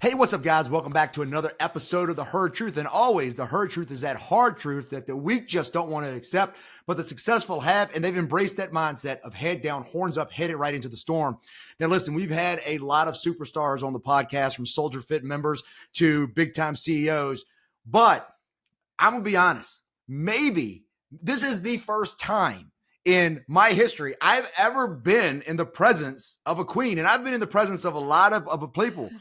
Hey, what's up, guys? Welcome back to another episode of The Hard Truth. And always, the hard truth is that hard truth that the weak just don't want to accept, but the successful have, and they've embraced that mindset of head down, horns up, headed right into the storm. Now, listen, we've had a lot of superstars on the podcast, from Soldier Fit members to big-time CEOs, but I'm going to be honest, maybe this is the first time in my history I've ever been in the presence of a queen, and I've been in the presence of a lot of people.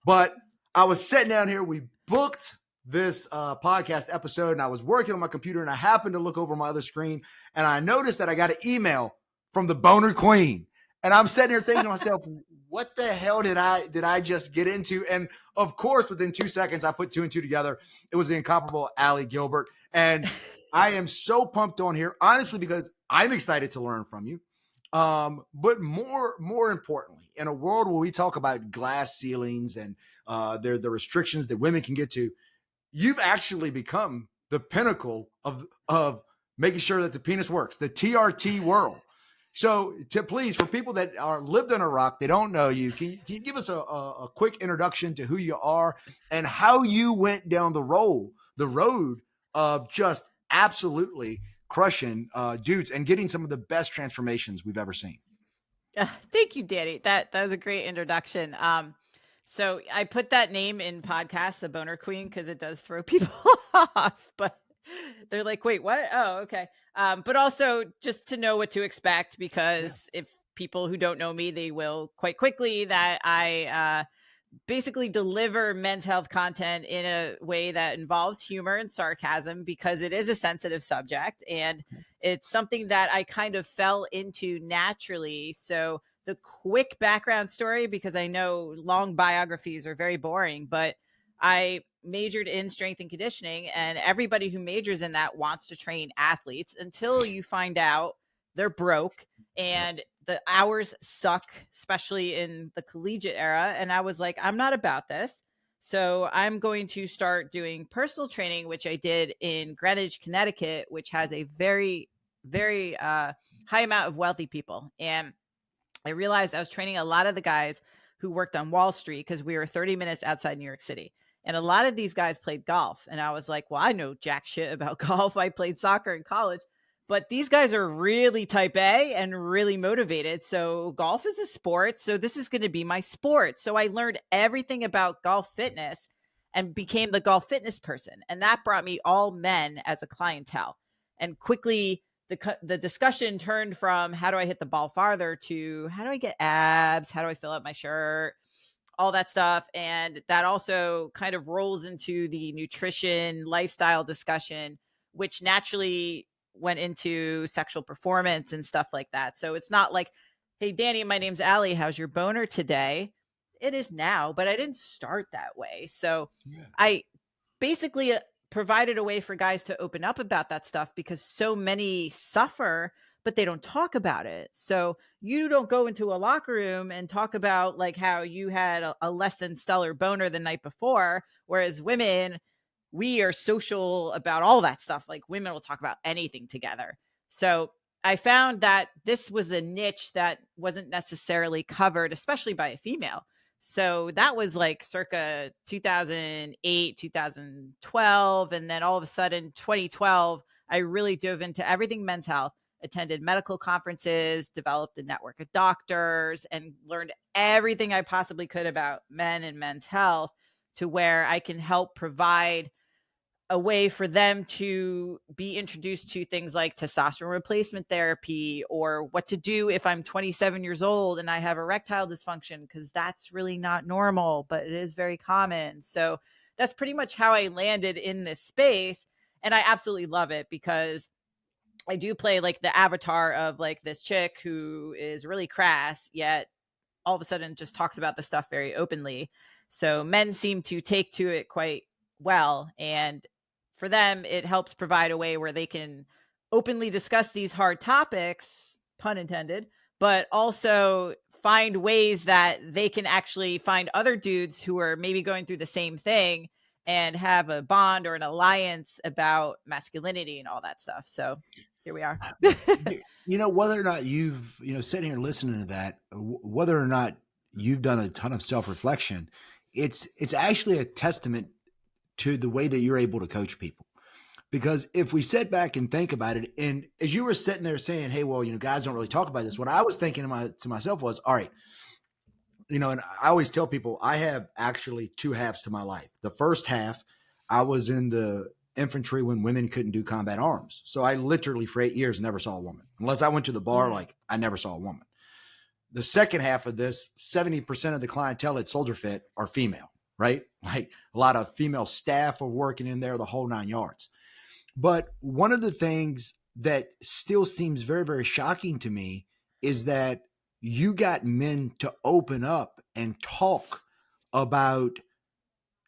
But I was sitting down here, we booked this podcast episode, and I was working on my computer, and I happened to look over my other screen, and I noticed that I got an email from the Boner Queen. And I'm sitting here thinking to myself, what the hell did I just get into? And of course, within 2 seconds, I put two and two together. It was the incomparable Ali Gilbert. And I am so pumped on here, honestly, because I'm excited to learn from you. But more importantly, in a world where we talk about glass ceilings and the restrictions that women can get to, you've actually become the pinnacle of making sure that the penis works, the TRT world. So please, for people that are lived in a rock, they don't know you, can you give us a quick introduction to who you are and how you went down the road of just absolutely crushing dudes and getting some of the best transformations we've ever seen. Thank you, Danny. That was a great introduction. So I put that name in podcast, the Boner Queen, because it does throw people off, but they're like, wait, what? Oh, okay. But also just to know what to expect, because if people who don't know me, they will quite quickly that I basically deliver men's health content in a way that involves humor and sarcasm, because it is a sensitive subject and it's something that I kind of fell into naturally. So the quick background story, because I know long biographies are very boring, but I majored in strength and conditioning, and everybody who majors in that wants to train athletes until you find out they're broke and the hours suck, especially in the collegiate era. And I was like, I'm not about this. So I'm going to start doing personal training, which I did in Greenwich, Connecticut, which has a very, very high amount of wealthy people. And I realized I was training a lot of the guys who worked on Wall Street, because we were 30 minutes outside New York City. And a lot of these guys played golf. And I was like, well, I know jack shit about golf. I played soccer in college. But these guys are really type A and really motivated. So golf is a sport. So this is going to be my sport. So I learned everything about golf fitness and became the golf fitness person. And that brought me all men as a clientele. And quickly, the discussion turned from how do I hit the ball farther to how do I get abs? How do I fill out my shirt? All that stuff. And that also kind of rolls into the nutrition lifestyle discussion, which naturally went into sexual performance and stuff like that. So it's not like, hey, Danny, my name's Ali. How's your boner today? It is now, but I didn't start that way. So I basically provided a way for guys to open up about that stuff, because so many suffer, but they don't talk about it. So you don't go into a locker room and talk about like how you had a less than stellar boner the night before. Whereas women, we are social about all that stuff. Like women will talk about anything together. So I found that this was a niche that wasn't necessarily covered, especially by a female. So that was like circa 2008, 2012. And then all of a sudden, 2012, I really dove into everything men's health, attended medical conferences, developed a network of doctors, and learned everything I possibly could about men and men's health, to where I can help provide a way for them to be introduced to things like testosterone replacement therapy, or what to do if I'm 27 years old and I have erectile dysfunction, because that's really not normal, but it is very common. So that's pretty much how I landed in this space. And I absolutely love it, because I do play like the avatar of like this chick who is really crass, yet all of a sudden just talks about the stuff very openly. So men seem to take to it quite well. And for them, it helps provide a way where they can openly discuss these hard topics, pun intended, but also find ways that they can actually find other dudes who are maybe going through the same thing and have a bond or an alliance about masculinity and all that stuff. So here we are. Whether or not you've, sitting here listening to that, whether or not you've done a ton of self-reflection, it's actually a testament to the way that you're able to coach people. Because if we sit back and think about it, and as you were sitting there saying, hey, well, guys don't really talk about this, what I was thinking to myself was, all right, and I always tell people I have actually two halves to my life. The first half, I was in the infantry when women couldn't do combat arms. So I literally for 8 years never saw a woman. Unless I went to the bar, like I never saw a woman. The second half of this, 70% of the clientele at Soldier Fit are female, right? Like a lot of female staff are working in there, the whole 9 yards. But one of the things that still seems very, very shocking to me is that you got men to open up and talk about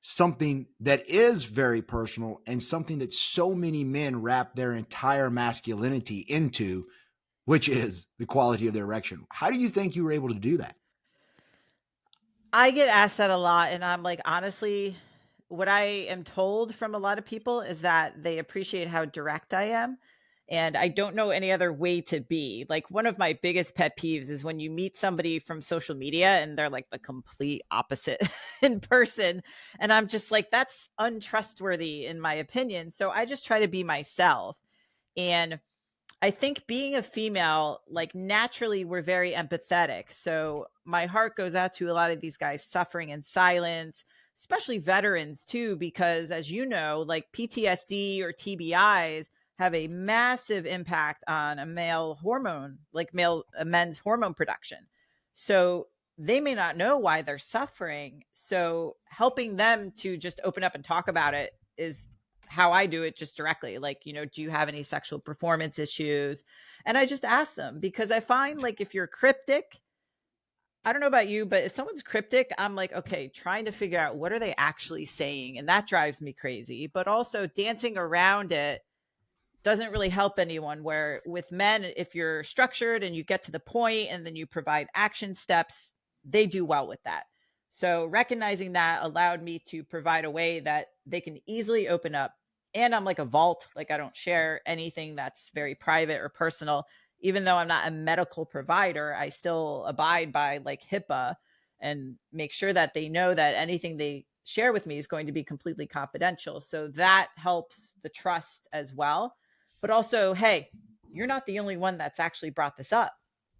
something that is very personal and something that so many men wrap their entire masculinity into, which is the quality of their erection. How do you think you were able to do that? I get asked that a lot, and I'm like, honestly, what I am told from a lot of people is that they appreciate how direct I am. And I don't know any other way to be. Like, one of my biggest pet peeves is when you meet somebody from social media and they're like the complete opposite in person. And I'm just like, that's untrustworthy, in my opinion. So I just try to be myself. And I think being a female, like naturally, we're very empathetic. So my heart goes out to a lot of these guys suffering in silence, especially veterans too, because as you know, like PTSD or TBIs have a massive impact on a male hormone, like a men's hormone production. So they may not know why they're suffering. So helping them to just open up and talk about it is how I do it, just directly. Like, do you have any sexual performance issues? And I just ask them, because I find like if you're cryptic, I don't know about you, but if someone's cryptic, I'm like, okay, trying to figure out what are they actually saying. And that drives me crazy. But also dancing around it doesn't really help anyone. Where with men, if you're structured and you get to the point and then you provide action steps, they do well with that. So recognizing that allowed me to provide a way that they can easily open up. And I'm like a vault, like I don't share anything that's very private or personal. Even though I'm not a medical provider, I still abide by like HIPAA and make sure that they know that anything they share with me is going to be completely confidential. So that helps the trust as well. But also, hey, you're not the only one that's actually brought this up.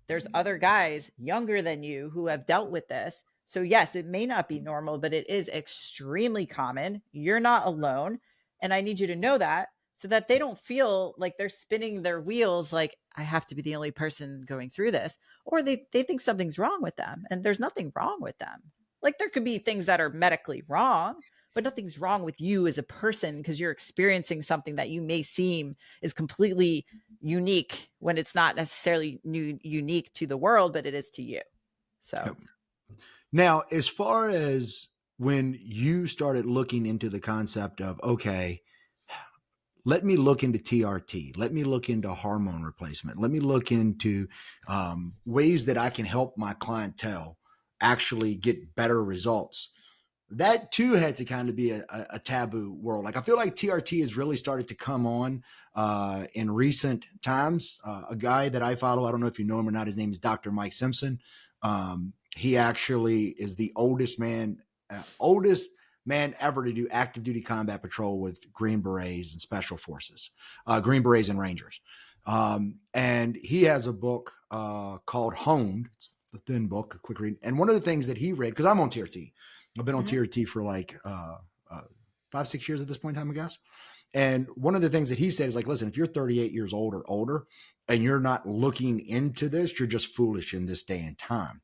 There's other guys younger than you who have dealt with this. So, yes, it may not be normal, but it is extremely common. You're not alone. And I need you to know that so that they don't feel like they're spinning their wheels like, I have to be the only person going through this. Or they think something's wrong with them. And there's nothing wrong with them. Like, there could be things that are medically wrong, but nothing's wrong with you as a person because you're experiencing something that you may seem is completely unique when it's not necessarily unique to the world, but it is to you. So, Yep. Now, as far as when you started looking into the concept of, okay, let me look into TRT, let me look into hormone replacement, let me look into ways that I can help my clientele actually get better results. That too had to kind of be a taboo world. Like I feel like TRT has really started to come on in recent times. A guy that I follow, I don't know if you know him or not, his name is Dr. Mike Simpson. He actually is the oldest man ever to do active duty combat patrol with Green Berets and Special Forces, Green Berets and Rangers. And he has a book called Honed. It's a thin book, a quick read. And one of the things that he read, because I'm on TRT, I've been on TRT for like 5-6 years at this point in time, I guess. And one of the things that he said is like, listen, if you're 38 years old or older and you're not looking into this, you're just foolish in this day and time.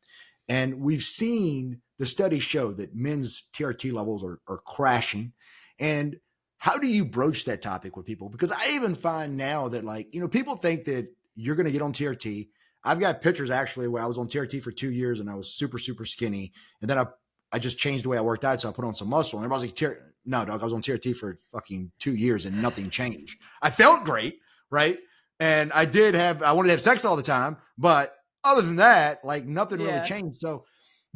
And we've seen the studies show that men's TRT levels are crashing. And how do you broach that topic with people? Because I even find now that like, people think that you're going to get on TRT. I've got pictures actually where I was on TRT for 2 years and I was super, super skinny. And then I just changed the way I worked out. So I put on some muscle and everybody's like, no, dog, I was on TRT for fucking 2 years and nothing changed. I felt great. Right. And I wanted to have sex all the time, but other than that, like nothing really changed. So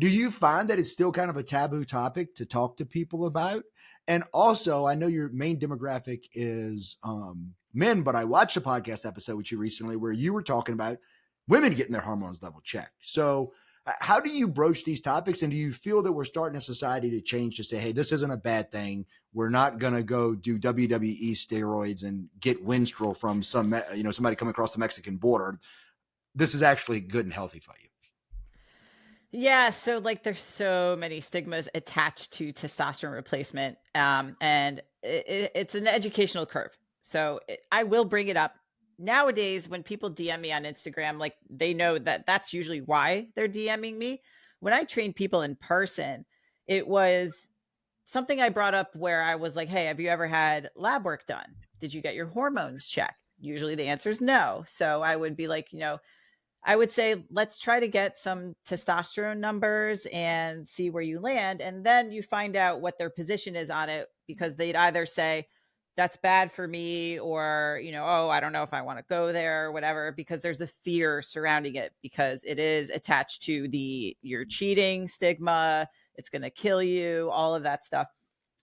do you find that it's still kind of a taboo topic to talk to people about? And also, I know your main demographic is men, but I watched a podcast episode with you recently where you were talking about women getting their hormones level checked. So How do you broach these topics? And do you feel that we're starting a society to change to say, hey, this isn't a bad thing. We're not going to go do WWE steroids and get Winstrol from somebody coming across the Mexican border. This is actually good and healthy for you. Yeah, so like there's so many stigmas attached to testosterone replacement, and it's an educational curve. So I will bring it up nowadays when people DM me on Instagram, like they know that that's usually why they're DMing me. When I train people in person, it was something I brought up where I was like, "Hey, have you ever had lab work done? Did you get your hormones checked?" Usually the answer is no. So I would be like, I would say let's try to get some testosterone numbers and see where you land. And then you find out what their position is on it, because they'd either say, that's bad for me, or, oh, I don't know if I want to go there or whatever, because there's a fear surrounding it, because it is attached to the you're cheating stigma, it's going to kill you, all of that stuff.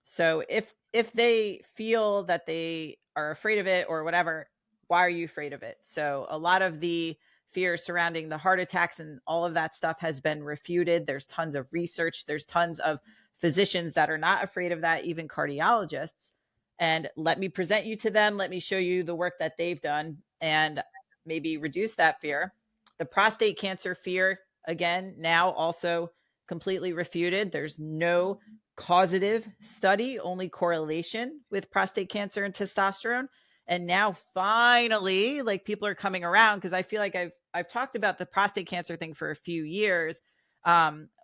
So if they feel that they are afraid of it or whatever, why are you afraid of it? So a lot of the fear surrounding the heart attacks and all of that stuff has been refuted. There's tons of research. There's tons of physicians that are not afraid of that, even cardiologists. And let me present you to them. Let me show you the work that they've done and maybe reduce that fear. The prostate cancer fear, again, now also completely refuted. There's no causative study, only correlation with prostate cancer and testosterone. And now finally, like, people are coming around, because I feel like I've talked about the prostate cancer thing for a few years.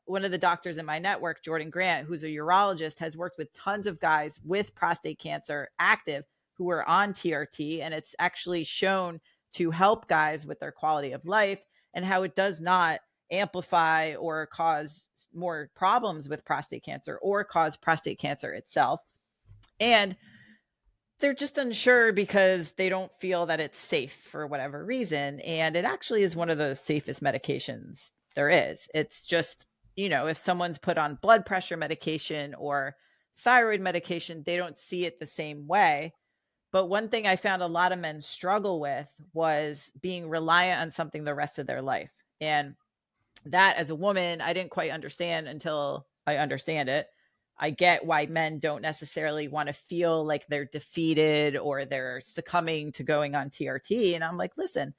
One of the doctors in my network, Jordan Grant, who's a urologist, has worked with tons of guys with prostate cancer active who are on TRT, and it's actually shown to help guys with their quality of life, and how it does not amplify or cause more problems with prostate cancer or cause prostate cancer itself. And they're just unsure because they don't feel that it's safe for whatever reason. And it actually is one of the safest medications there is. It's just, if someone's put on blood pressure medication or thyroid medication, they don't see it the same way. But one thing I found a lot of men struggle with was being reliant on something the rest of their life. And that, as a woman, I didn't quite understand until I understand it. I get why men don't necessarily want to feel like they're defeated or they're succumbing to going on TRT. And I'm like, listen,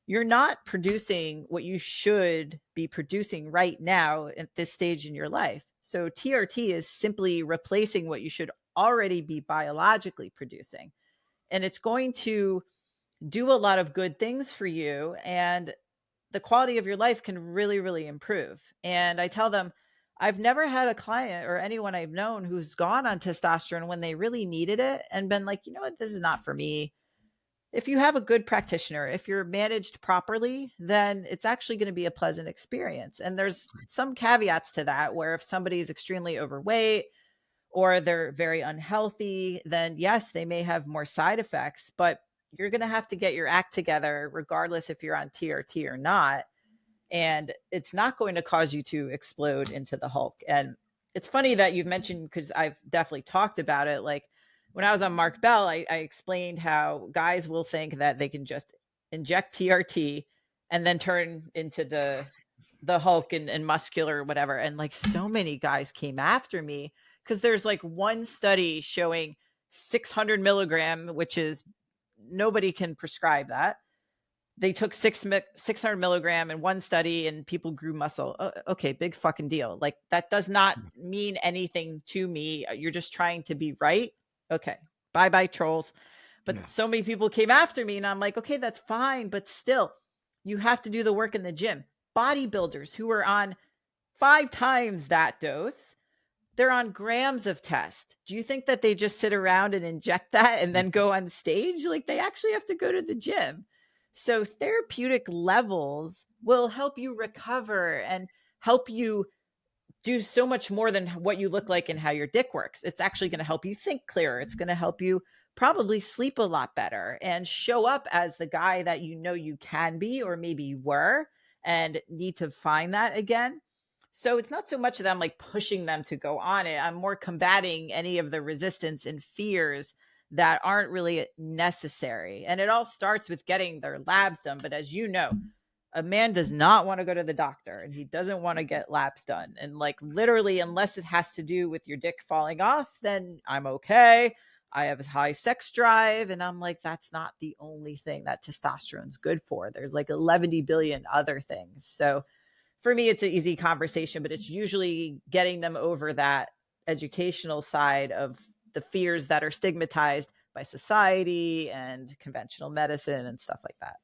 you're not producing what you should be producing right now at this stage in your life. So TRT is simply replacing what you should already be biologically producing. And it's going to do a lot of good things for you. And the quality of your life can really, really improve. And I tell them, I've never had a client or anyone I've known who's gone on testosterone when they really needed it and been like, you know what, this is not for me. If you have a good practitioner, if you're managed properly, then it's actually going to be a pleasant experience. And there's some caveats to that, where if somebody is extremely overweight or they're very unhealthy, then yes, they may have more side effects, but you're going to have to get your act together regardless if you're on TRT or not. And it's not going to cause you to explode into the Hulk. And it's funny that you've mentioned, because I've definitely talked about it. Like when I was on Mark Bell, I explained how guys will think that they can just inject TRT and then turn into the Hulk and muscular or whatever. And like so many guys came after me, because there's like one study showing 600 milligram, which is, nobody can prescribe that. They took 600 milligram in one study and people grew muscle. Okay, big fucking deal. Like that does not mean anything to me. You're just trying to be right. Okay, bye bye trolls. But so many people came after me, and I'm like, okay, that's fine, but still, you have to do the work in the gym. Bodybuilders who are on 5 times that dose, they're on grams of test. Do you think that they just sit around and inject that and then go on stage? Like, they actually have to go to the gym. So therapeutic levels will help you recover and help you do so much more than what you look like and how your dick works. It's actually going to help you think clearer. It's going to help you probably sleep a lot better and show up as the guy that you know you can be, or maybe you were and need to find that again. So it's not so much that I'm like pushing them to go on it. I'm more combating any of the resistance and fears that aren't really necessary. And it all starts with getting their labs done. But as you know, A man does not want to go to the doctor and he doesn't want to get labs done. And like literally, unless it has to do with your dick falling off, then I'm okay. I have a high sex drive. And I'm like, that's not the only thing that testosterone's good for. There's like 11 billion other things. So for me, it's an easy conversation, but it's usually getting them over that educational side of the fears that are stigmatized by society and conventional medicine and stuff like that.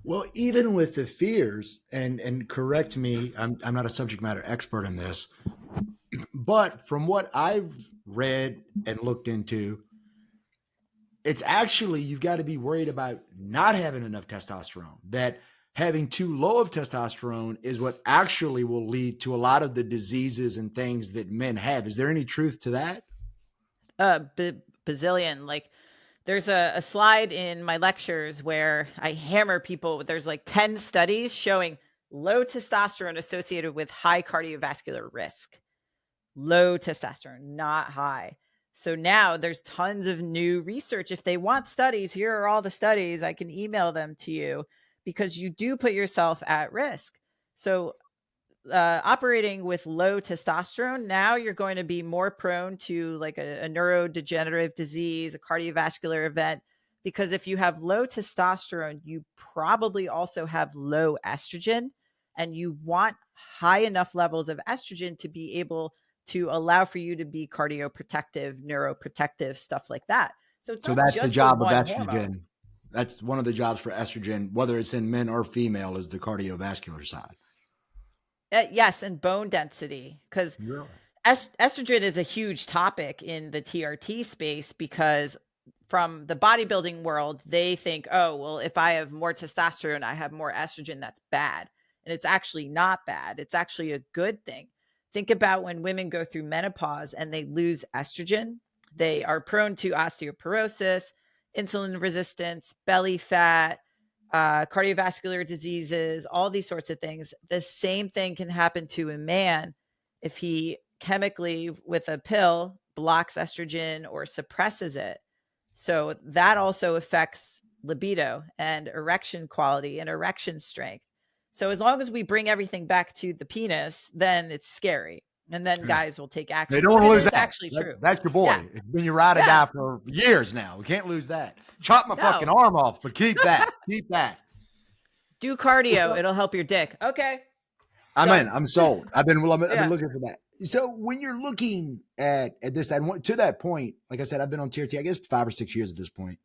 Well, even with the fears, and correct me, I'm not a subject matter expert in this, but from what I've read and looked into, it's actually you've got to be worried about not having enough testosterone. That having too low of testosterone is what actually will lead to a lot of the diseases and things that men have. Is there any truth to that? Bazillion. Like there's a slide in my lectures where I hammer people. There's like 10 studies showing low testosterone associated with high cardiovascular risk. Low testosterone, not high. So now there's tons of new research. If they want studies, here are all the studies. I can email them to you because you do put yourself at risk. So operating with low testosterone, now you're going to be more prone to like a neurodegenerative disease, a cardiovascular event. Because if you have low testosterone, you probably also have low estrogen, and you want high enough levels of estrogen to be able to allow for you to be cardioprotective, neuroprotective, stuff like that. So it's So not that's the just the job of one hormone. estrogen. That's one of the jobs for estrogen, whether it's in men or female, is the cardiovascular side. Yes, and bone density, because Really? estrogen is a huge topic in the TRT space because from the bodybuilding world, they think, oh, well, if I have more testosterone, I have more estrogen, that's bad. And it's actually not bad. It's actually a good thing. Think about when women go through menopause and they lose estrogen, they are prone to osteoporosis, insulin resistance, belly fat, cardiovascular diseases, all these sorts of things. The same thing can happen to a man if he chemically with a pill blocks estrogen or suppresses it. So that also affects libido and erection quality and erection strength. So as long as we bring everything back to the penis, then it's scary. And then guys will take They action. don't But want to it lose is that. actually true. That's your Yeah. boy. It's been your ride or Yeah. die for years now. We can't lose that. Chop my fucking No. arm off, but keep that. Keep that. Do cardio. So, It'll help your dick. Okay. I'm in. Done. I'm sold. I've been Yeah. looking for that. So when you're looking at this, and to that point, like I said, I've been on TRT, I guess 5 or 6 years at this point.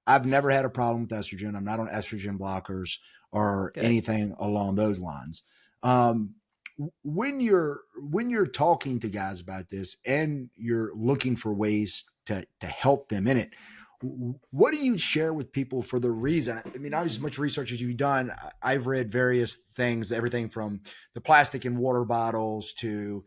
I've never had a problem with estrogen. I'm not on estrogen blockers or Good. anything along those lines. Um, when you're talking to guys about this and you're looking for ways to help them in it, what do you share with people for the reason? I mean, not as much research as you've done. I've read various things, everything from the plastic in water bottles to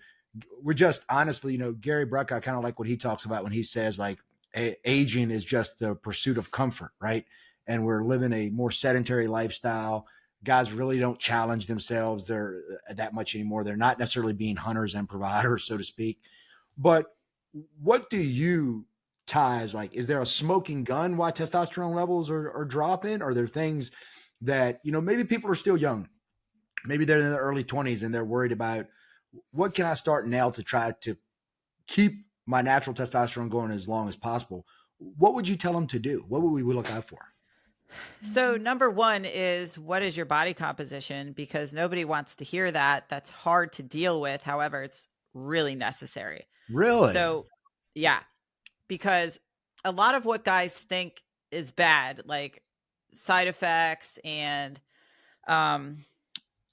we're just honestly, Gary Bruck, I kind of like what he talks about when he says like aging is just the pursuit of comfort, right? And we're living a more sedentary lifestyle. Guys really don't challenge themselves there that much anymore. They're not necessarily being hunters and providers, so to speak. But what do you ties like? Is there a smoking gun why testosterone levels are dropping? Are there things that maybe people are still young, maybe they're in their early 20s and they're worried about what can I start now to try to keep my natural testosterone going as long as possible? What would you tell them to do? What would we look out for? So, number one is what is your body composition? Because nobody wants to hear that. That's hard to deal with. However, it's really necessary. Really? So, yeah, because a lot of what guys think is bad, like side effects and um,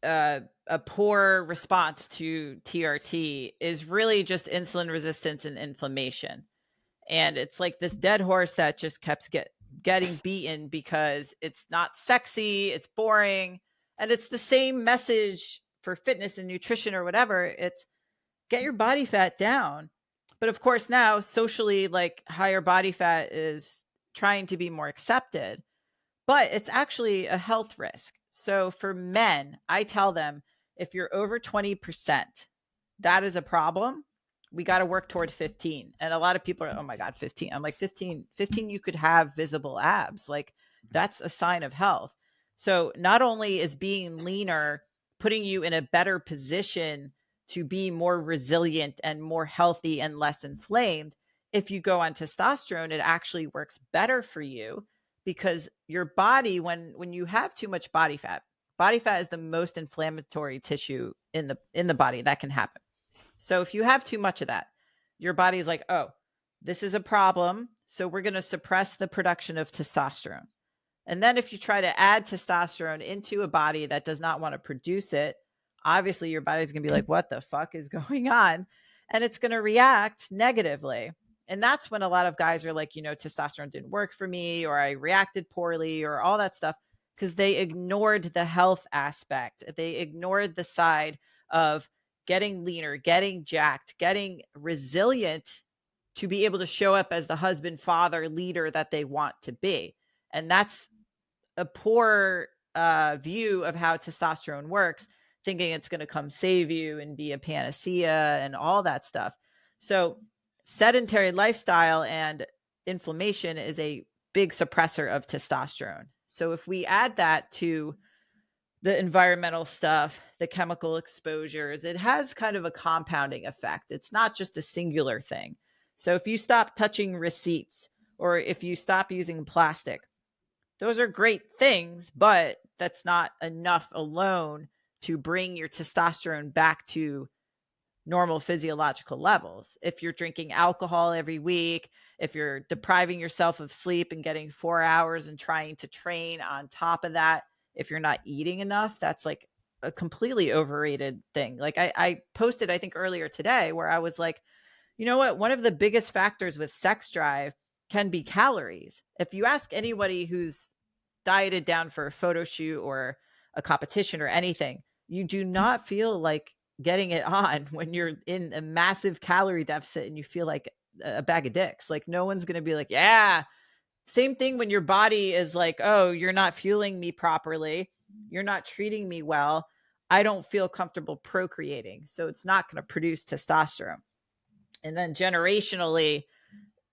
a poor response to TRT, is really just insulin resistance and inflammation. And it's like this dead horse that just kept getting beaten because it's not sexy, it's boring, and it's the same message for fitness and nutrition or whatever. It's get your body fat down. But of course now socially, like higher body fat is trying to be more accepted, but it's actually a health risk. So for men, I tell them if you're over 20%, that is a problem. We got to work toward 15. And a lot of people are, oh my God, 15. I'm like, 15, you could have visible abs. Like that's a sign of health. So not only is being leaner putting you in a better position to be more resilient and more healthy and less inflamed, if you go on testosterone, it actually works better for you because your body, when you have too much body fat is the most inflammatory tissue in the body that can happen. So if you have too much of that, your body's like, oh, this is a problem. So we're going to suppress the production of testosterone. And then if you try to add testosterone into a body that does not want to produce it, obviously your body's going to be like, what the fuck is going on? And it's going to react negatively. And that's when a lot of guys are like, testosterone didn't work for me, or I reacted poorly, or all that stuff, because they ignored the health aspect. They ignored the side of getting leaner, getting jacked, getting resilient to be able to show up as the husband, father, leader that they want to be. And that's a poor view of how testosterone works, thinking it's going to come save you and be a panacea and all that stuff. So, sedentary lifestyle and inflammation is a big suppressor of testosterone. So, if we add that to the environmental stuff, the chemical exposures, it has kind of a compounding effect. It's not just a singular thing. So, if you stop touching receipts, or if you stop using plastic, those are great things, but that's not enough alone to bring your testosterone back to normal physiological levels. If you're drinking alcohol every week, if you're depriving yourself of sleep and getting 4 hours and trying to train on top of that, if you're not eating enough, that's like a completely overrated thing. Like I posted, I think earlier today, where I was like, you know what? One of the biggest factors with sex drive can be calories. If you ask anybody who's dieted down for a photo shoot or a competition or anything, you do not feel like getting it on when you're in a massive calorie deficit and you feel like a bag of dicks. Like, no one's going to be like, yeah. Same thing when your body is like, oh, you're not fueling me properly. You're not treating me well. I don't feel comfortable procreating. So it's not going to produce testosterone. And then generationally,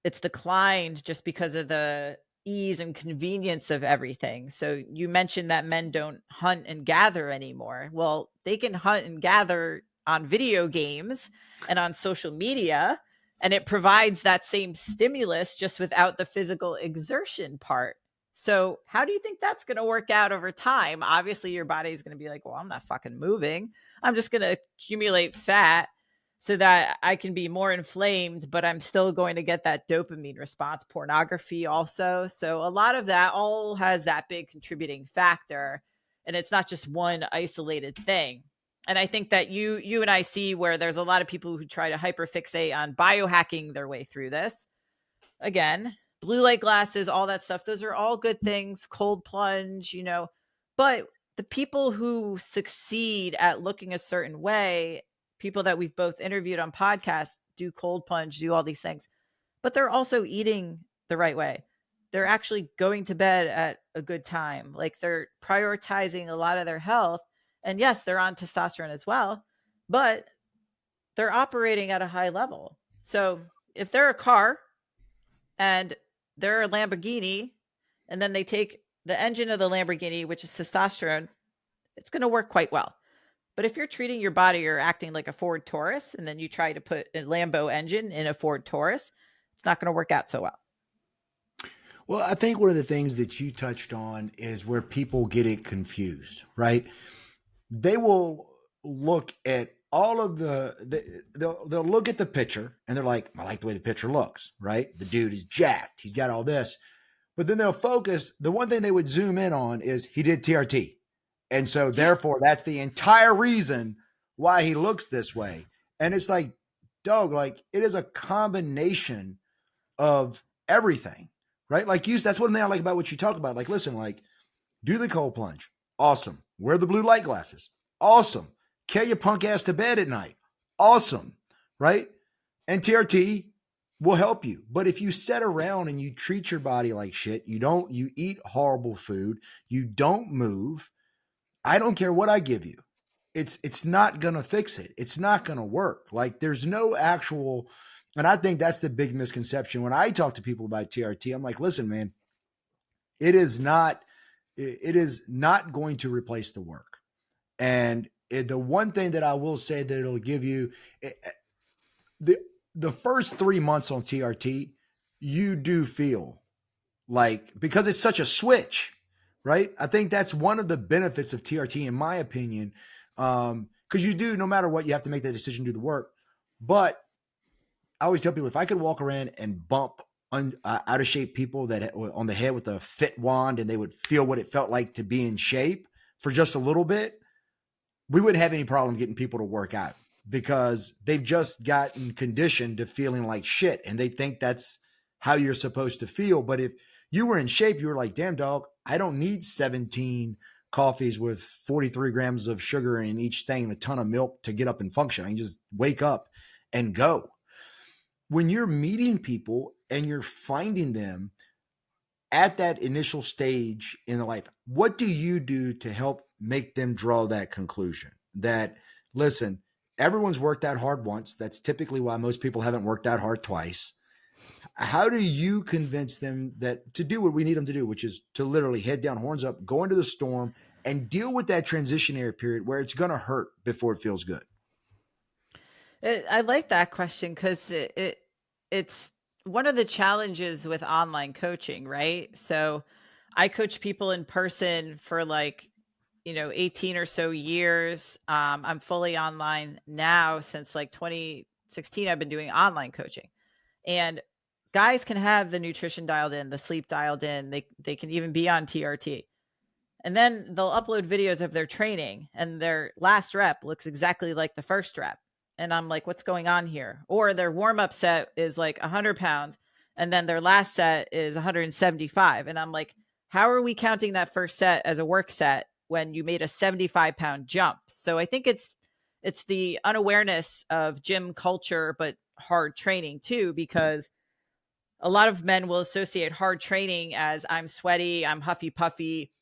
it's declined just because of the ease and convenience of everything. So you mentioned that men don't hunt and gather anymore. Well, they can hunt and gather on video games and on social media, and it provides that same stimulus just without the physical exertion part. So, how do you think that's going to work out over time? Obviously, your body's going to be like, well, I'm not fucking moving. I'm just going to accumulate fat so that I can be more inflamed, but I'm still going to get that dopamine response. Pornography also. So a lot of that all has that big contributing factor. And it's not just one isolated thing. And I think that you and I see where there's a lot of people who try to hyperfixate on biohacking their way through this. Again, blue light glasses, all that stuff, those are all good things. Cold plunge, but the people who succeed at looking a certain way, people that we've both interviewed on podcasts, do cold plunge, do all these things, but they're also eating the right way. They're actually going to bed at a good time. Like, they're prioritizing a lot of their health. And yes, they're on testosterone as well, but they're operating at a high level. So if they're a car and they're a Lamborghini, and then they take the engine of the Lamborghini, which is testosterone, it's going to work quite well. But if you're treating your body or acting like a Ford Taurus, and then you try to put a Lambo engine in a Ford Taurus, it's not going to work out so well. Well, I think one of the things that you touched on is where people get it confused, right? They will look at all of they'll look at the picture and they're like, I like the way the picture looks, right? The dude is jacked. He's got all this. But then they'll focus. The one thing they would zoom in on is he did TRT. And so therefore that's the entire reason why he looks this way. And it's like, dog, like it is a combination of everything, right? Like that's one thing I like about what you talk about. Like, listen, like do the cold plunge. Awesome. Wear the blue light glasses. Awesome. Carry your punk ass to bed at night. Awesome. Right? And TRT will help you. But if you sit around and you treat your body like shit, you eat horrible food, you don't move, I don't care what I give you. It's not going to fix it. It's not going to work. Like there's no actual, and I think that's the big misconception. When I talk to people about TRT, I'm like, listen, man, it is not it is not going to replace the work. And the one thing that I will say that it'll give you, the the first 3 months on TRT, you do feel like, because it's such a switch, right? I think that's one of the benefits of TRT, in my opinion, because you do, no matter what, you have to make that decision, do the work. But I always tell people, if I could walk around and bump out of shape people that on the head with a fit wand, and they would feel what it felt like to be in shape for just a little bit, we wouldn't have any problem getting people to work out, because they've just gotten conditioned to feeling like shit, and they think that's how you're supposed to feel. But if you were in shape, you were like, damn dog, I don't need 17 coffees with 43 grams of sugar in each thing and a ton of milk to get up and function. I can just wake up and go. When you're meeting people and you're finding them at that initial stage in their life, what do you do to help make them draw that conclusion that, listen, everyone's worked out hard once. That's typically why most people haven't worked out hard twice. How do you convince them that to do what we need them to do, which is to literally head down, horns up, go into the storm, and deal with that transitionary period where it's going to hurt before it feels good? I like that question because it's one of the challenges with online coaching, right? So I coach people in person for like, 18 or so years. I'm fully online now since like 2016. I've been doing online coaching, and guys can have the nutrition dialed in, the sleep dialed in. They can even be on TRT. And then they'll upload videos of their training, and their last rep looks exactly like the first rep. And I'm like, what's going on here? Or their warm up set is like 100 pounds, and then their last set is 175. And I'm like, how are we counting that first set as a work set when you made a 75-pound jump? So I think it's the unawareness of gym culture, but hard training too, because a lot of men will associate hard training as I'm sweaty, I'm huffy puffy,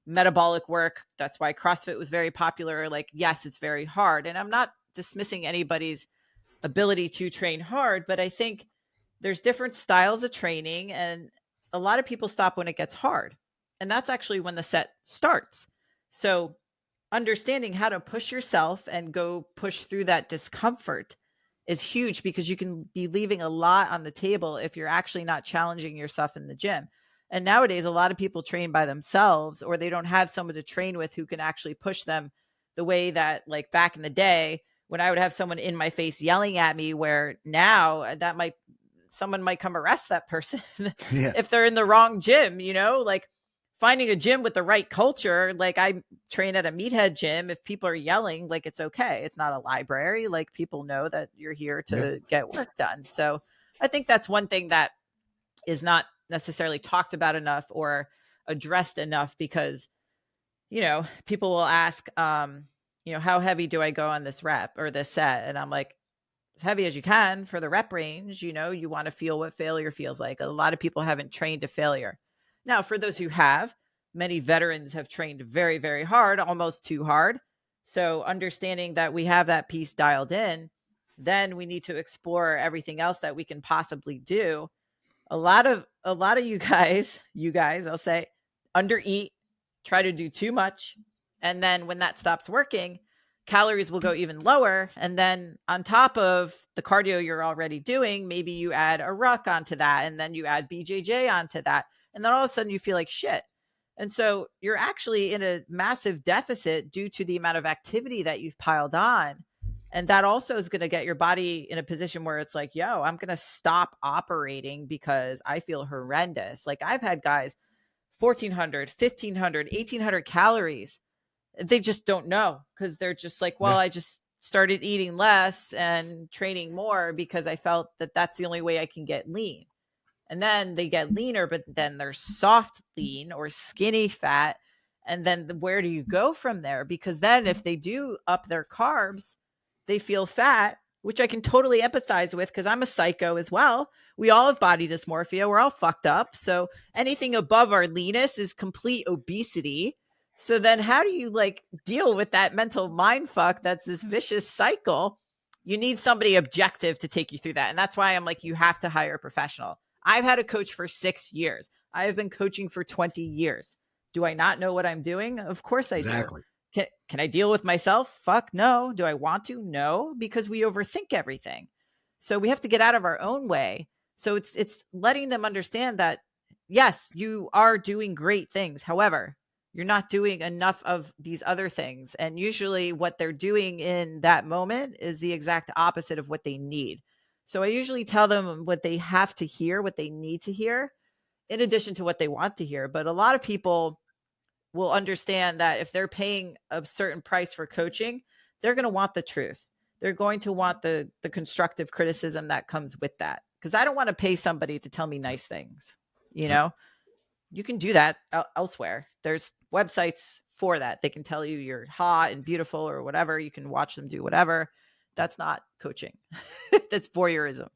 metabolic work. That's why CrossFit was very popular. Like, yes, it's very hard. And I'm not dismissing anybody's ability to train hard, but I think there's different styles of training, and a lot of people stop when it gets hard. And that's actually when the set starts. So understanding how to push yourself and go push through that discomfort is huge, because you can be leaving a lot on the table if you're actually not challenging yourself in the gym. And nowadays, a lot of people train by themselves, or they don't have someone to train with who can actually push them the way that, like back in the day, when I would have someone in my face yelling at me, where now someone might come arrest that person Yeah. if they're in the wrong gym, like finding a gym with the right culture. Like, I train at a meathead gym. If people are yelling, like, it's okay. It's not a library. Like, people know that you're here Yeah. to get work done. So I think that's one thing that is not necessarily talked about enough or addressed enough, because, people will ask, how heavy do I go on this rep or this set? And I'm like, as heavy as you can for the rep range. You want to feel what failure feels like. A lot of people haven't trained to failure. Now, for those who have, many veterans have trained very, very hard, almost too hard. So understanding that we have that piece dialed in, then we need to explore everything else that we can possibly do. A lot of you guys, I'll say, undereat, try to do too much, and then when that stops working, calories will go even lower. And then on top of the cardio you're already doing, maybe you add a ruck onto that, and then you add BJJ onto that, and then all of a sudden you feel like shit. And so you're actually in a massive deficit due to the amount of activity that you've piled on. And that also is going to get your body in a position where it's like, yo, I'm going to stop operating because I feel horrendous. Like, I've had guys 1400, 1500, 1800 calories. They just don't know, because they're just like, well, Yeah. I just started eating less and training more because I felt that that's the only way I can get lean. And then they get leaner, but then they're soft lean or skinny fat. And then where do you go from there? Because then if they do up their carbs, they feel fat, which I can totally empathize with, because I'm a psycho as well. We all have body dysmorphia. We're all fucked up. So anything above our leanness is complete obesity. So then how do you like deal with that mental mind fuck that's this vicious cycle? You need somebody objective to take you through that. And that's why I'm like, you have to hire a professional. I've had a coach for 6 years. I have been coaching for 20 years. Do I not know what I'm doing? Of course I do. Exactly. Can I deal with myself? Fuck no. Do I want to? No, because we overthink everything. So we have to get out of our own way. So it's letting them understand that yes, you are doing great things. However, you're not doing enough of these other things. And usually what they're doing in that moment is the exact opposite of what they need. So I usually tell them what they have to hear, what they need to hear, in addition to what they want to hear. But a lot of people will understand that if they're paying a certain price for coaching, they're going to want the truth. They're going to want the constructive criticism that comes with that. Because I don't want to pay somebody to tell me nice things. You Yep. know, you can do that elsewhere. There's websites for that. They can tell you you're hot and beautiful or whatever. You can watch them do whatever. That's not coaching. That's voyeurism.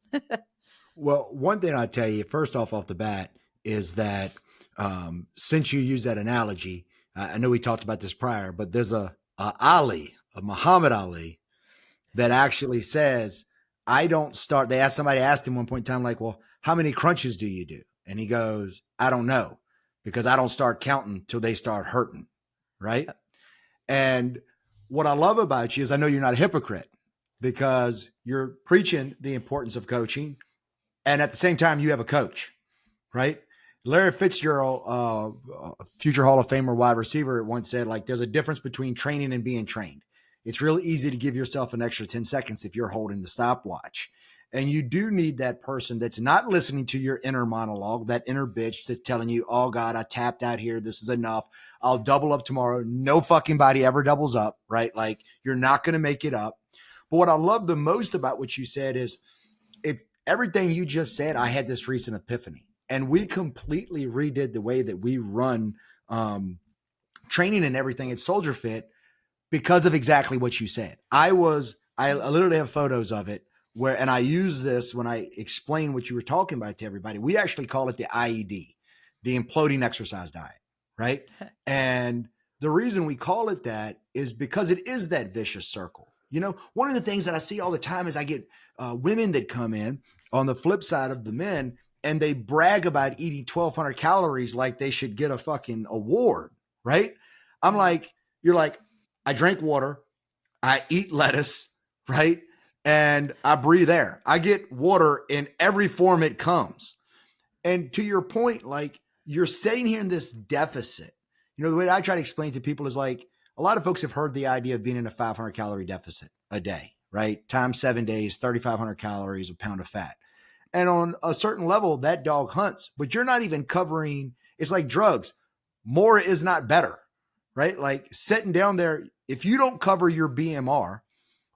Well, one thing I tell you, first off the bat, is that since you use that analogy, I know we talked about this prior, but there's a Muhammad Ali, that actually says, I don't start. Somebody asked him one point in time, like, well, how many crunches do you do? And he goes, I don't know, because I don't start counting till they start hurting. Right. And what I love about you is I know you're not a hypocrite, because you're preaching the importance of coaching. And at the same time, you have a coach, right? Larry Fitzgerald, future Hall of Famer wide receiver, once said, like, there's a difference between training and being trained. It's really easy to give yourself an extra 10 seconds if you're holding the stopwatch. And you do need that person that's not listening to your inner monologue, that inner bitch that's telling you, oh God, I tapped out here. This is enough. I'll double up tomorrow. No fucking body ever doubles up, right? Like, you're not going to make it up. But what I love the most about what you said is, it's everything you just said. I had this recent epiphany, and we completely redid the way that we run training and everything at Soldier Fit because of exactly what you said. I literally have photos of it where, and I use this when I explain what you were talking about to everybody. We actually call it the IED, the imploding exercise diet, right? And the reason we call it that is because it is that vicious circle. You know, one of the things that I see all the time is I get women that come in on the flip side of the men, and they brag about eating 1,200 calories like they should get a fucking award, right? I'm like, you're like, I drink water, I eat lettuce, right? And I breathe air. I get water in every form it comes. And to your point, like, you're sitting here in this deficit. You know, the way I try to explain to people is like, a lot of folks have heard the idea of being in a 500 calorie deficit a day, right? Times 7 days, 3,500 calories, a pound of fat. And on a certain level, that dog hunts, but you're not even covering, it's like drugs. More is not better, right? Like, sitting down there, if you don't cover your BMR,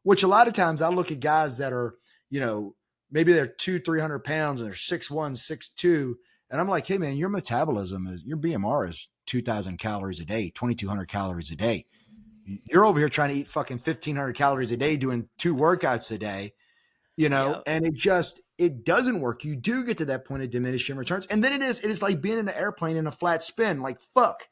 which a lot of times I look at guys that are, you know, maybe they're 300 pounds and they're 6'1", 6'2", and I'm like, hey man, your metabolism is, your BMR is 2,000 calories a day, 2,200 calories a day. You're over here trying to eat fucking 1,500 calories a day, doing 2 workouts a day, you know, Yep. and it doesn't work. You do get to that point of diminishing returns. And then it is like being in an airplane in a flat spin. Like, fuck,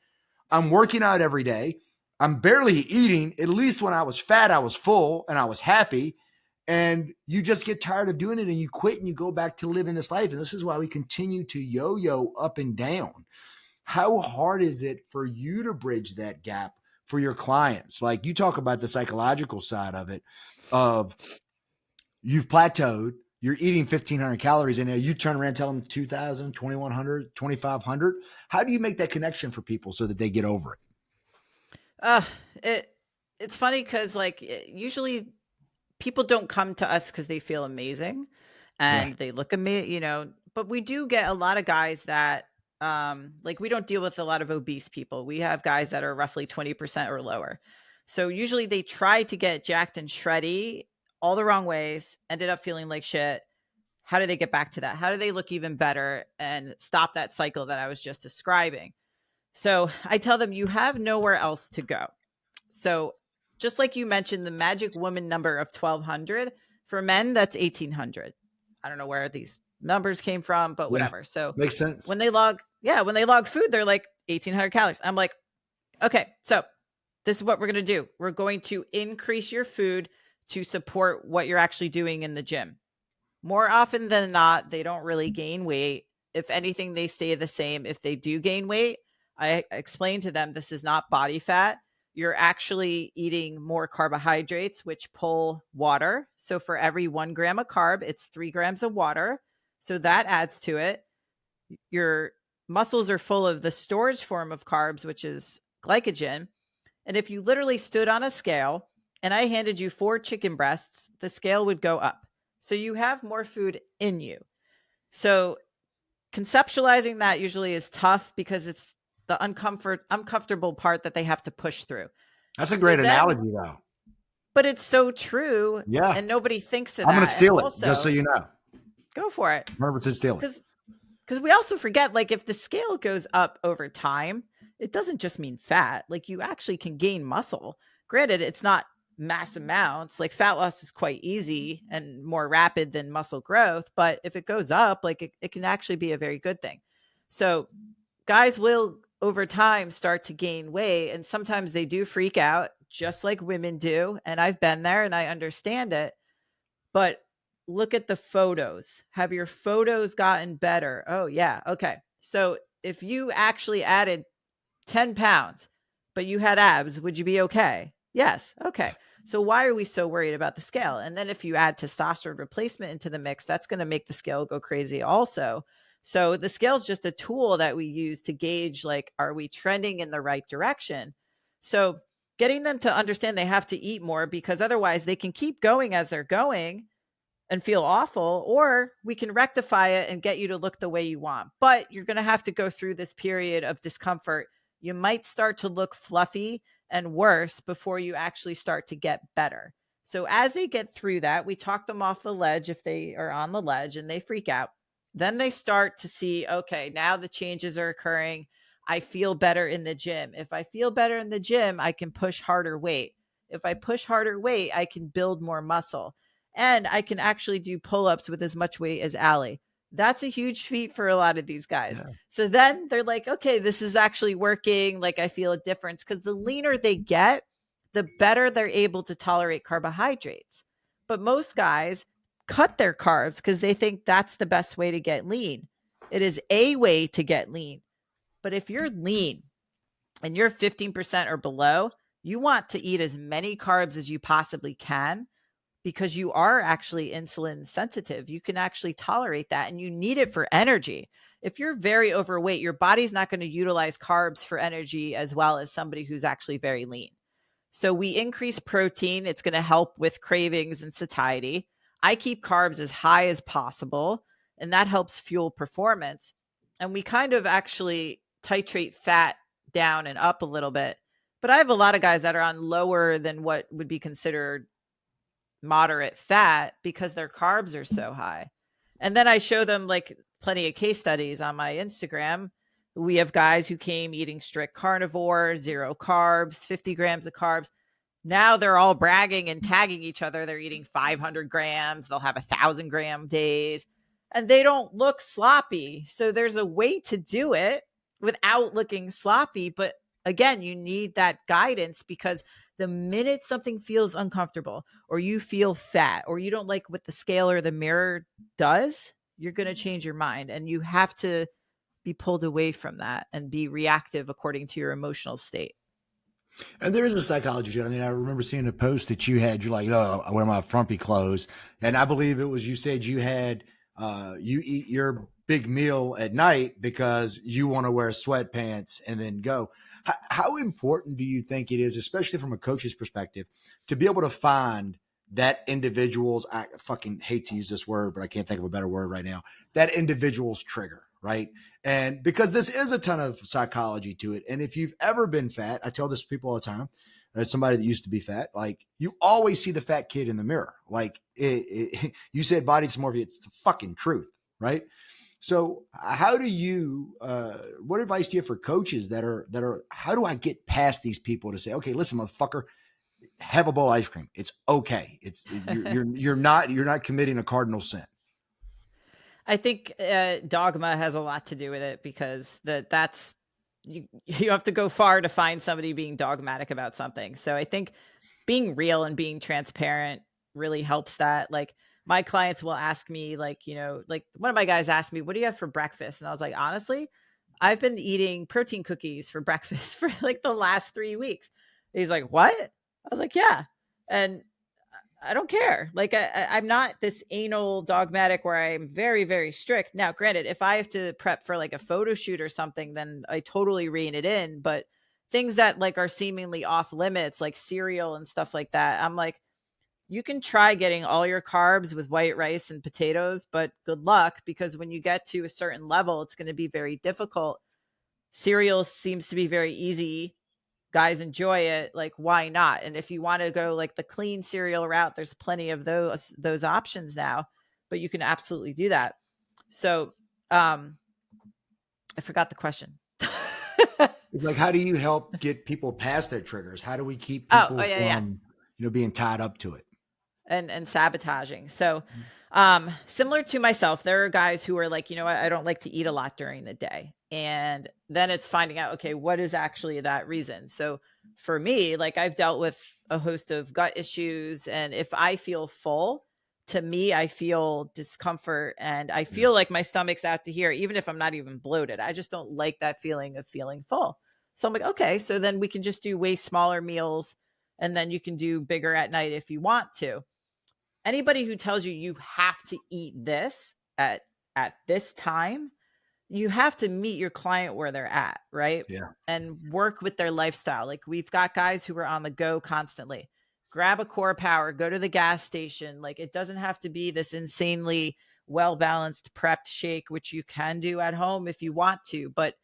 I'm working out every day. I'm barely eating. At least when I was fat, I was full and I was happy. And you just get tired of doing it and you quit and you go back to living this life. And this is why we continue to yo-yo up and down. How hard is it for you to bridge that gap for your clients? Like, you talk about the psychological side of it, of you've plateaued, you're eating 1,500 calories in there, you turn around and tell them 2,000, 2,100, 2,500. How do you make that connection for people so that they get over it? Uh, it it's funny because like usually people don't come to us because they feel amazing Yeah. and they look you know, but we do get a lot of guys that like we don't deal with a lot of obese people. We have guys that are roughly 20% or lower. So usually they try to get jacked and shreddy all the wrong ways, ended up feeling like shit. How do they get back to that? How do they look even better and stop that cycle that I was just describing? So I tell them you have nowhere else to go. So just like you mentioned, the magic woman number of 1,200 for men, that's 1,800. I don't know where these numbers came from, but Yeah. whatever. So Makes sense. when they log food, they're like 1,800 calories. I'm like, okay, so this is what we're going to do. We're going to increase your food to support what you're actually doing in the gym. More often than not, they don't really gain weight. If anything, they stay the same. If they do gain weight, I explained to them this is not body fat. You're actually eating more carbohydrates, which pull water. So for every 1 gram of carb, it's 3 grams of water. So that adds to it. Your muscles are full of the storage form of carbs, which is glycogen. And if you literally stood on a scale and I handed you 4 chicken breasts, the scale would go up. So you have more food in you. So conceptualizing that usually is tough because it's the uncomfortable part that they have to push through. That's a So great then, analogy, though. but it's so true Yeah. and nobody thinks of I'm going to that. And steal it, just so also, you know. go for it. 100% steal it. Because we also forget, like, if the scale goes up over time, it doesn't just mean fat. Like, you actually can gain muscle. Granted, it's not mass amounts. Like, fat loss is quite easy and more rapid than muscle growth. But if it goes up, like, it can actually be a very good thing. So, guys will over time start to gain weight. And sometimes they do freak out, just like women do. And I've been there and I understand it. But look at the photos. Have your photos gotten better? Oh, yeah. Okay. So if you actually added 10 pounds, but you had abs, would you be okay? Yes. Okay. So why are we so worried about the scale? And then if you add testosterone replacement into the mix, that's going to make the scale go crazy also. So the scale is just a tool that we use to gauge, like, are we trending in the right direction? So getting them to understand they have to eat more, because otherwise they can keep going as they're going and feel awful, or we can rectify it and get you to look the way you want. But you're going to have to go through this period of discomfort. You might start to look fluffy and worse before you actually start to get better. So as they get through that, we talk them off the ledge if they are on the ledge and they freak out. Then they start to see, okay, now the changes are occurring. I feel better in the gym. If I feel better in the gym, I can push harder weight. If I push harder weight, I can build more muscle, and I can actually do pull-ups with as much weight as Ali. That's a huge feat for a lot of these guys. Yeah. So then they're like, okay, this is actually working. Like, I feel a difference, because the leaner they get, the better they're able to tolerate carbohydrates. But most guys cut their carbs because they think that's the best way to get lean. It is a way to get lean. But if you're lean and you're 15% or below, you want to eat as many carbs as you possibly can, because you are actually insulin sensitive. You can actually tolerate that and you need it for energy. If you're very overweight, your body's not going to utilize carbs for energy as well as somebody who's actually very lean. So we increase protein. It's going to help with cravings and satiety. I keep carbs as high as possible, and that helps fuel performance. And we kind of actually titrate fat down and up a little bit. But I have a lot of guys that are on lower than what would be considered moderate fat because their carbs are so high. And then I show them, like, plenty of case studies on my Instagram. We have guys who came eating strict carnivore, 0 carbs, 50 grams of carbs. Now they're all bragging and tagging each other. They're eating 500 grams. They'll have 1,000 gram days and they don't look sloppy. So there's a way to do it without looking sloppy. But again, you need that guidance, because the minute something feels uncomfortable or you feel fat or you don't like what the scale or the mirror does, you're going to change your mind, and you have to be pulled away from that and be reactive according to your emotional state. And there is a psychology to it. I mean, I remember seeing a post that you had. You're like, oh, I wear my frumpy clothes. And I believe it was, you said you had, you eat your big meal at night because you want to wear sweatpants and then go. How important do you think it is, especially from a coach's perspective, to be able to find that individual's, I fucking hate to use this word, but I can't think of a better word right now, that individual's trigger, right? And because this is a ton of psychology to it. And if you've ever been fat, I tell this to people all the time, as somebody that used to be fat, like, you always see the fat kid in the mirror. Like, you said body dysmorphia, it's the fucking truth, right? So how do you, what advice do you have for coaches that are, how do I get past these people to say, okay, listen, motherfucker, have a bowl of ice cream. It's okay. You're not committing a cardinal sin. I think dogma has a lot to do with it, because that's you have to go far to find somebody being dogmatic about something. So I think being real and being transparent really helps that. Like, my clients will ask me, like, like, one of my guys asked me, what do you have for breakfast? And I was like, honestly, I've been eating protein cookies for breakfast for like the last 3 weeks. He's like, what? I was like, yeah. And I don't care. Like I'm not this anal dogmatic where I'm very, very strict. Now, granted, if I have to prep for like a photo shoot or something, then I totally rein it in. But things that like are seemingly off limits, like cereal and stuff like that, I'm like, you can try getting all your carbs with white rice and potatoes, but good luck, because when you get to a certain level, it's going to be very difficult. Cereal seems to be very easy. Guys enjoy it. Like, why not? And if you want to go like the clean cereal route, there's plenty of those options now, but you can absolutely do that. So, I forgot the question. Like, how do you help get people past their triggers? How do we keep Oh people yeah, yeah. from, being tied up to it? And sabotaging. So, similar to myself, there are guys who are like, you know what, I don't like to eat a lot during the day. And then it's finding out, okay, what is actually that reason? So for me, like I've dealt with a host of gut issues. And if I feel full, to me, I feel discomfort and I Yeah. feel like my stomach's out to here, even if I'm not even bloated. I just don't like that feeling of feeling full. So I'm like, okay, so then we can just do way smaller meals and then you can do bigger at night if you want to. Anybody who tells you you have to eat this at this time, you have to meet your client where they're at, right? Yeah. And work with their lifestyle. Like we've got guys who are on the go constantly. Grab a core power, go to the gas station. Like it doesn't have to be this insanely well balanced prepped shake, which you can do at home if you want to. But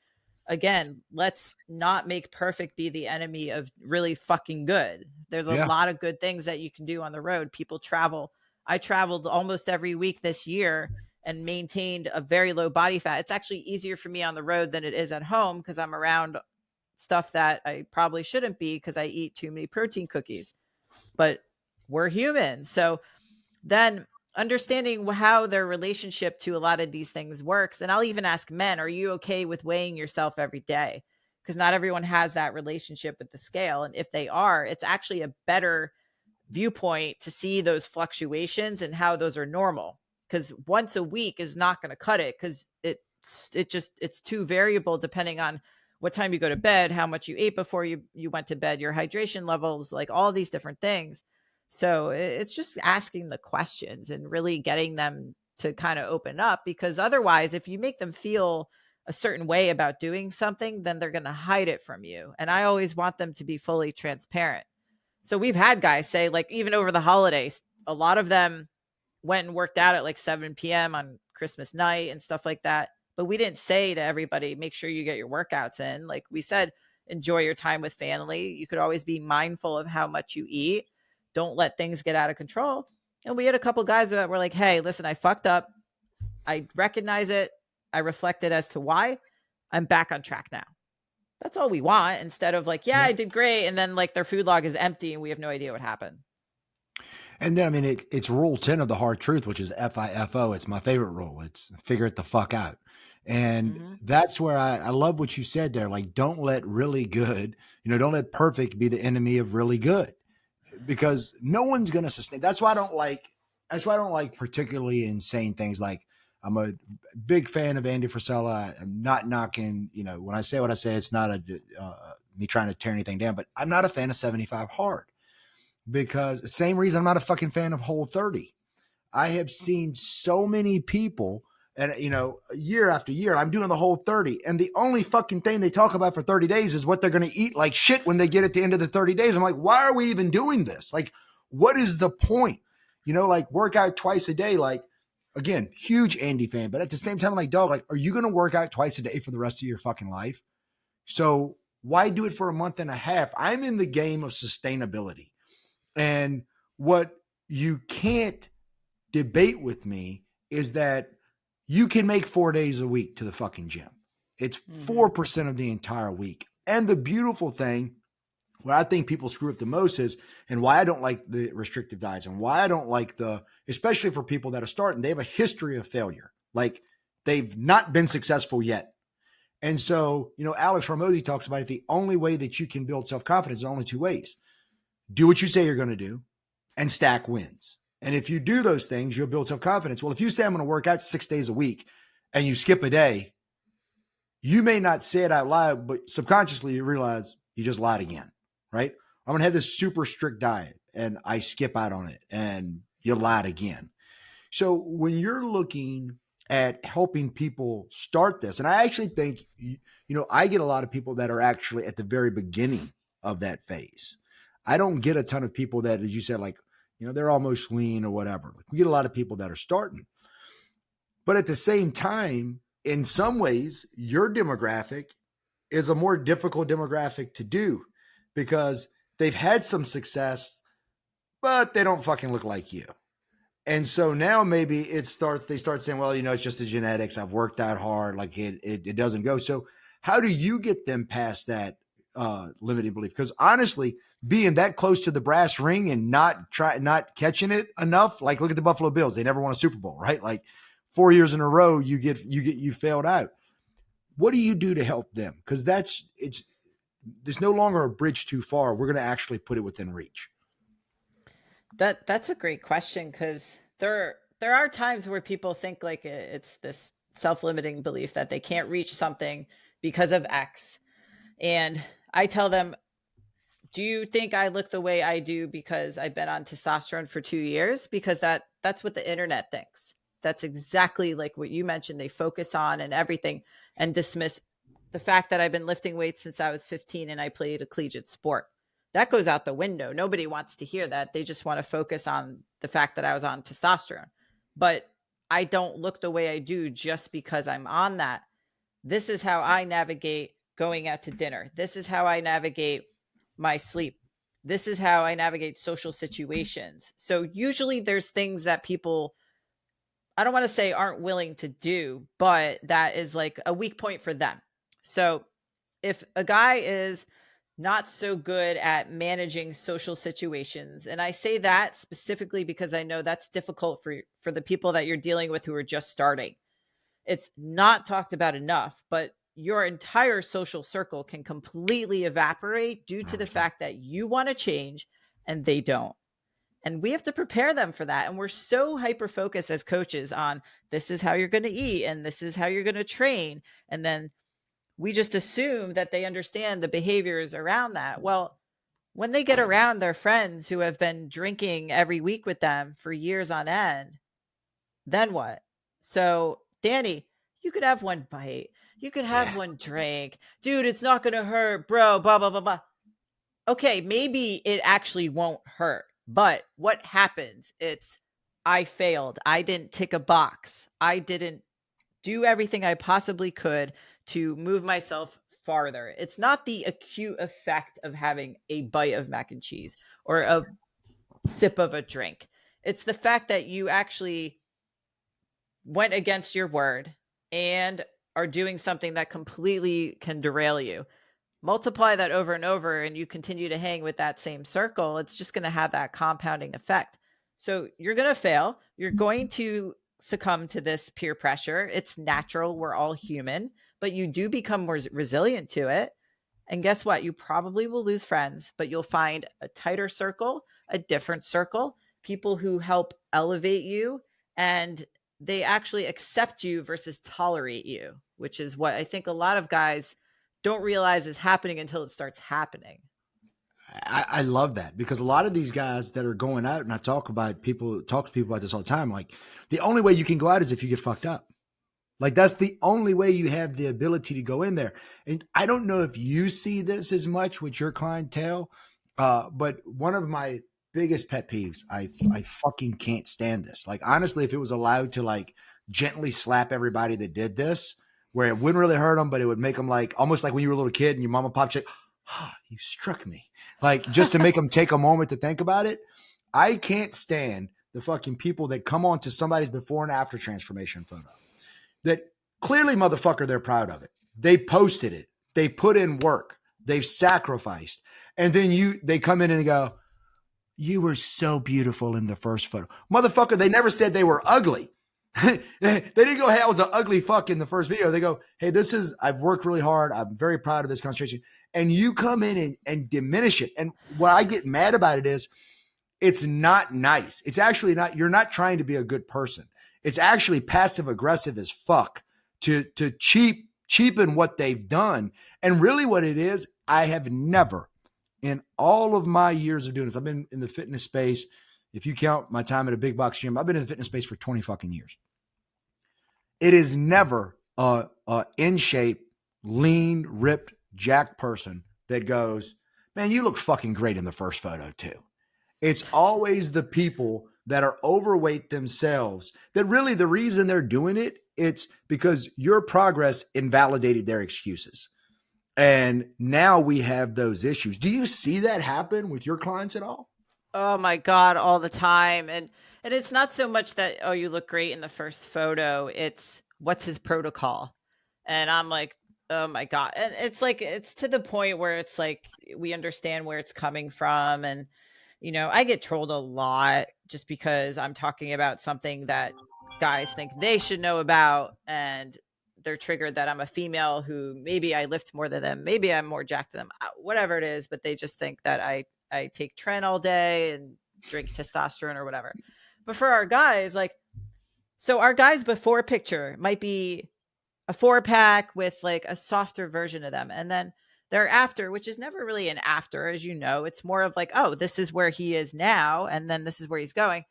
again, let's not make perfect be the enemy of really fucking good. There's a Yeah. lot of good things that you can do on the road. People travel. I traveled almost every week this year and maintained a very low body fat. It's actually easier for me on the road than it is at home because I'm around stuff that I probably shouldn't be because I eat too many protein cookies. But we're human. So then understanding how their relationship to a lot of these things works. And I'll even ask men, are you okay with weighing yourself every day? Because not everyone has that relationship with the scale. And if they are, it's actually a better viewpoint to see those fluctuations and how those are normal. Because once a week is not going to cut it because it's too variable depending on what time you go to bed, how much you ate before you went to bed, your hydration levels, like all these different things. So it's just asking the questions and really getting them to kind of open up, because otherwise, if you make them feel a certain way about doing something, then they're going to hide it from you. And I always want them to be fully transparent. So we've had guys say, like, even over the holidays, a lot of them went and worked out at like 7 p.m. on Christmas night and stuff like that. But we didn't say to everybody, make sure you get your workouts in. Like we said, enjoy your time with family. You could always be mindful of how much you eat. Don't let things get out of control. And we had a couple guys that were like, hey, listen, I fucked up. I recognize it. I reflected as to why. I'm back on track now. That's all we want, instead of like, yeah, Yeah. I did great. And then like their food log is empty and we have no idea what happened. And then, it's rule 10 of the hard truth, which is FIFO. It's my favorite rule. It's figure it the fuck out. And Mm-hmm. that's where I love what you said there. Like, don't let really good, don't let perfect be the enemy of really good, because no one's going to sustain. That's why I don't like particularly insane things. Like, I'm a big fan of Andy Frisella. I'm not knocking, when I say what I say, it's not me trying to tear anything down, but I'm not a fan of 75 hard, because same reason I'm not a fucking fan of Whole 30. I have seen so many people, and year after year, I'm doing the Whole 30, and the only fucking thing they talk about for 30 days is what they're going to eat like shit when they get at the end of the 30 days. I'm like, why are we even doing this? Like, what is the point? Like, work out twice a day. Like, again, huge Andy fan, but at the same time, I'm like, dog, like, are you going to work out twice a day for the rest of your fucking life? So why do it for a month and a half? I'm in the game of sustainability. And what you can't debate with me is that you can make 4 days a week to the fucking gym. It's 4% of the entire week. And the beautiful thing, what I think people screw up the most is, and why I don't like the restrictive diets, and why I don't like especially for people that are starting, they have a history of failure. Like, they've not been successful yet. And so, Alex Hormozy talks about it. The only way that you can build self-confidence is only two ways. Do what you say you're going to do and stack wins. And if you do those things, you'll build self-confidence. Well, if you say I'm going to work out 6 days a week and you skip a day, You may not say it out loud, but subconsciously you realize you just lied again, right? I'm going to have this super strict diet and I skip out on it and you lied again. So when you're looking at helping people start this, and I actually think, I get a lot of people that are actually at the very beginning of that phase. I don't get a ton of people that, as you said, like, they're almost lean or whatever. Like, we get a lot of people that are starting. But at the same time, in some ways, your demographic is a more difficult demographic to do because they've had some success, but they don't fucking look like you. And so now maybe they start saying, well, it's just the genetics. I've worked out hard. Like it doesn't go. So how do you get them past that limiting belief? Because honestly, being that close to the brass ring and not catching it enough, like look at the Buffalo Bills. They never won a Super Bowl, right? Like 4 years in a row, you failed out. What do you do to help them? Because there's no longer a bridge too far. We're going to actually put it within reach. That's a great question, because there are times where people think like it's this self-limiting belief that they can't reach something because of X. And I tell them, do you think I look the way I do because I've been on testosterone for 2 years? Because that's what the internet thinks. That's exactly like what you mentioned. They focus on and everything and dismiss the fact that I've been lifting weights since I was 15 and I played a collegiate sport. That goes out the window. Nobody wants to hear that. They just want to focus on the fact that I was on testosterone. But I don't look the way I do just because I'm on that. This is how I navigate going out to dinner. This is how I navigate my sleep. This is how I navigate social situations. So usually there's things that people, I don't want to say aren't willing to do, but that is like a weak point for them. So if a guy is not so good at managing social situations, and I say that specifically because I know that's difficult for the people that you're dealing with who are just starting. It's not talked about enough, but your entire social circle can completely evaporate due to the fact that you want to change and they don't. And we have to prepare them for that. And we're so hyper focused as coaches on this is how you're going to eat and this is how you're going to train. And then we just assume that they understand the behaviors around that. Well, when they get around their friends who have been drinking every week with them for years on end, then what? So, Danny, you could have one bite. You could have Yeah. one drink. Dude, it's not going to hurt, bro, blah, blah, blah, blah. Okay, maybe it actually won't hurt. But what happens? I failed. I didn't tick a box. I didn't do everything I possibly could to move myself farther. It's not the acute effect of having a bite of mac and cheese or a sip of a drink. It's the fact that you actually went against your word and are doing something that completely can derail you. Multiply that over and over and you continue to hang with that same circle, it's just going to have that compounding effect. So you're going to fail. You're going to succumb to this peer pressure. It's natural. We're all human, but you do become more resilient to it. And guess what? You probably will lose friends, but you'll find a tighter circle, a different circle, people who help elevate you, and they actually accept you versus tolerate you, which is what I think a lot of guys don't realize is happening until it starts happening. I love that because a lot of these guys that are going out, and I talk to people about this all the time. Like the only way you can go out is if you get fucked up. Like that's the only way you have the ability to go in there. And I don't know if you see this as much with your clientele, but one of my biggest pet peeves, I fucking can't stand this. Like honestly, if it was allowed to like gently slap everybody that did this, where it wouldn't really hurt them, but it would make them like almost like when you were a little kid and your mama popped shit. Oh, you struck me. Like just to make them take a moment to think about it. I can't stand the fucking people that come on to somebody's before and after transformation photo that clearly, motherfucker, they're proud of it. They posted it. They put in work. They've sacrificed. And then they come in and they go, you were so beautiful in the first photo. Motherfucker, they never said they were ugly. They didn't go, hey, I was an ugly fuck in the first video. They go, hey, I've worked really hard. I'm very proud of this concentration. And you come in and diminish it. And what I get mad about it is it's not nice. It's actually not, you're not trying to be a good person. It's actually passive aggressive as fuck to cheap cheapen what they've done. And really what it is, I have never in all of my years of doing this, I've been in the fitness space. If you count my time at a big box gym, I've been in the fitness space for 20 fucking years. It is never a in shape, lean, ripped, jacked person that goes, man, you look fucking great in the first photo too. It's always the people that are overweight themselves that really the reason they're doing it, it's because your progress invalidated their excuses. And now we have those issues. Do you see that happen with your clients at all? Oh my God, all the time. And it's not so much that, oh, you look great in the first photo. It's what's his protocol. And I'm like, oh my God. And it's like it's to the point where it's like we understand where it's coming from. And, I get trolled a lot just because I'm talking about something that guys think they should know about, and they're triggered that I'm a female who maybe I lift more than them, maybe I'm more jacked than them, whatever it is, but they just think that I take Tren all day and drink testosterone or whatever. But for our guys, like, so our guys before picture might be a 4-pack with like a softer version of them. And then their after, which is never really an after, as you know, it's more of like, oh, this is where he is now. And then this is where he's going,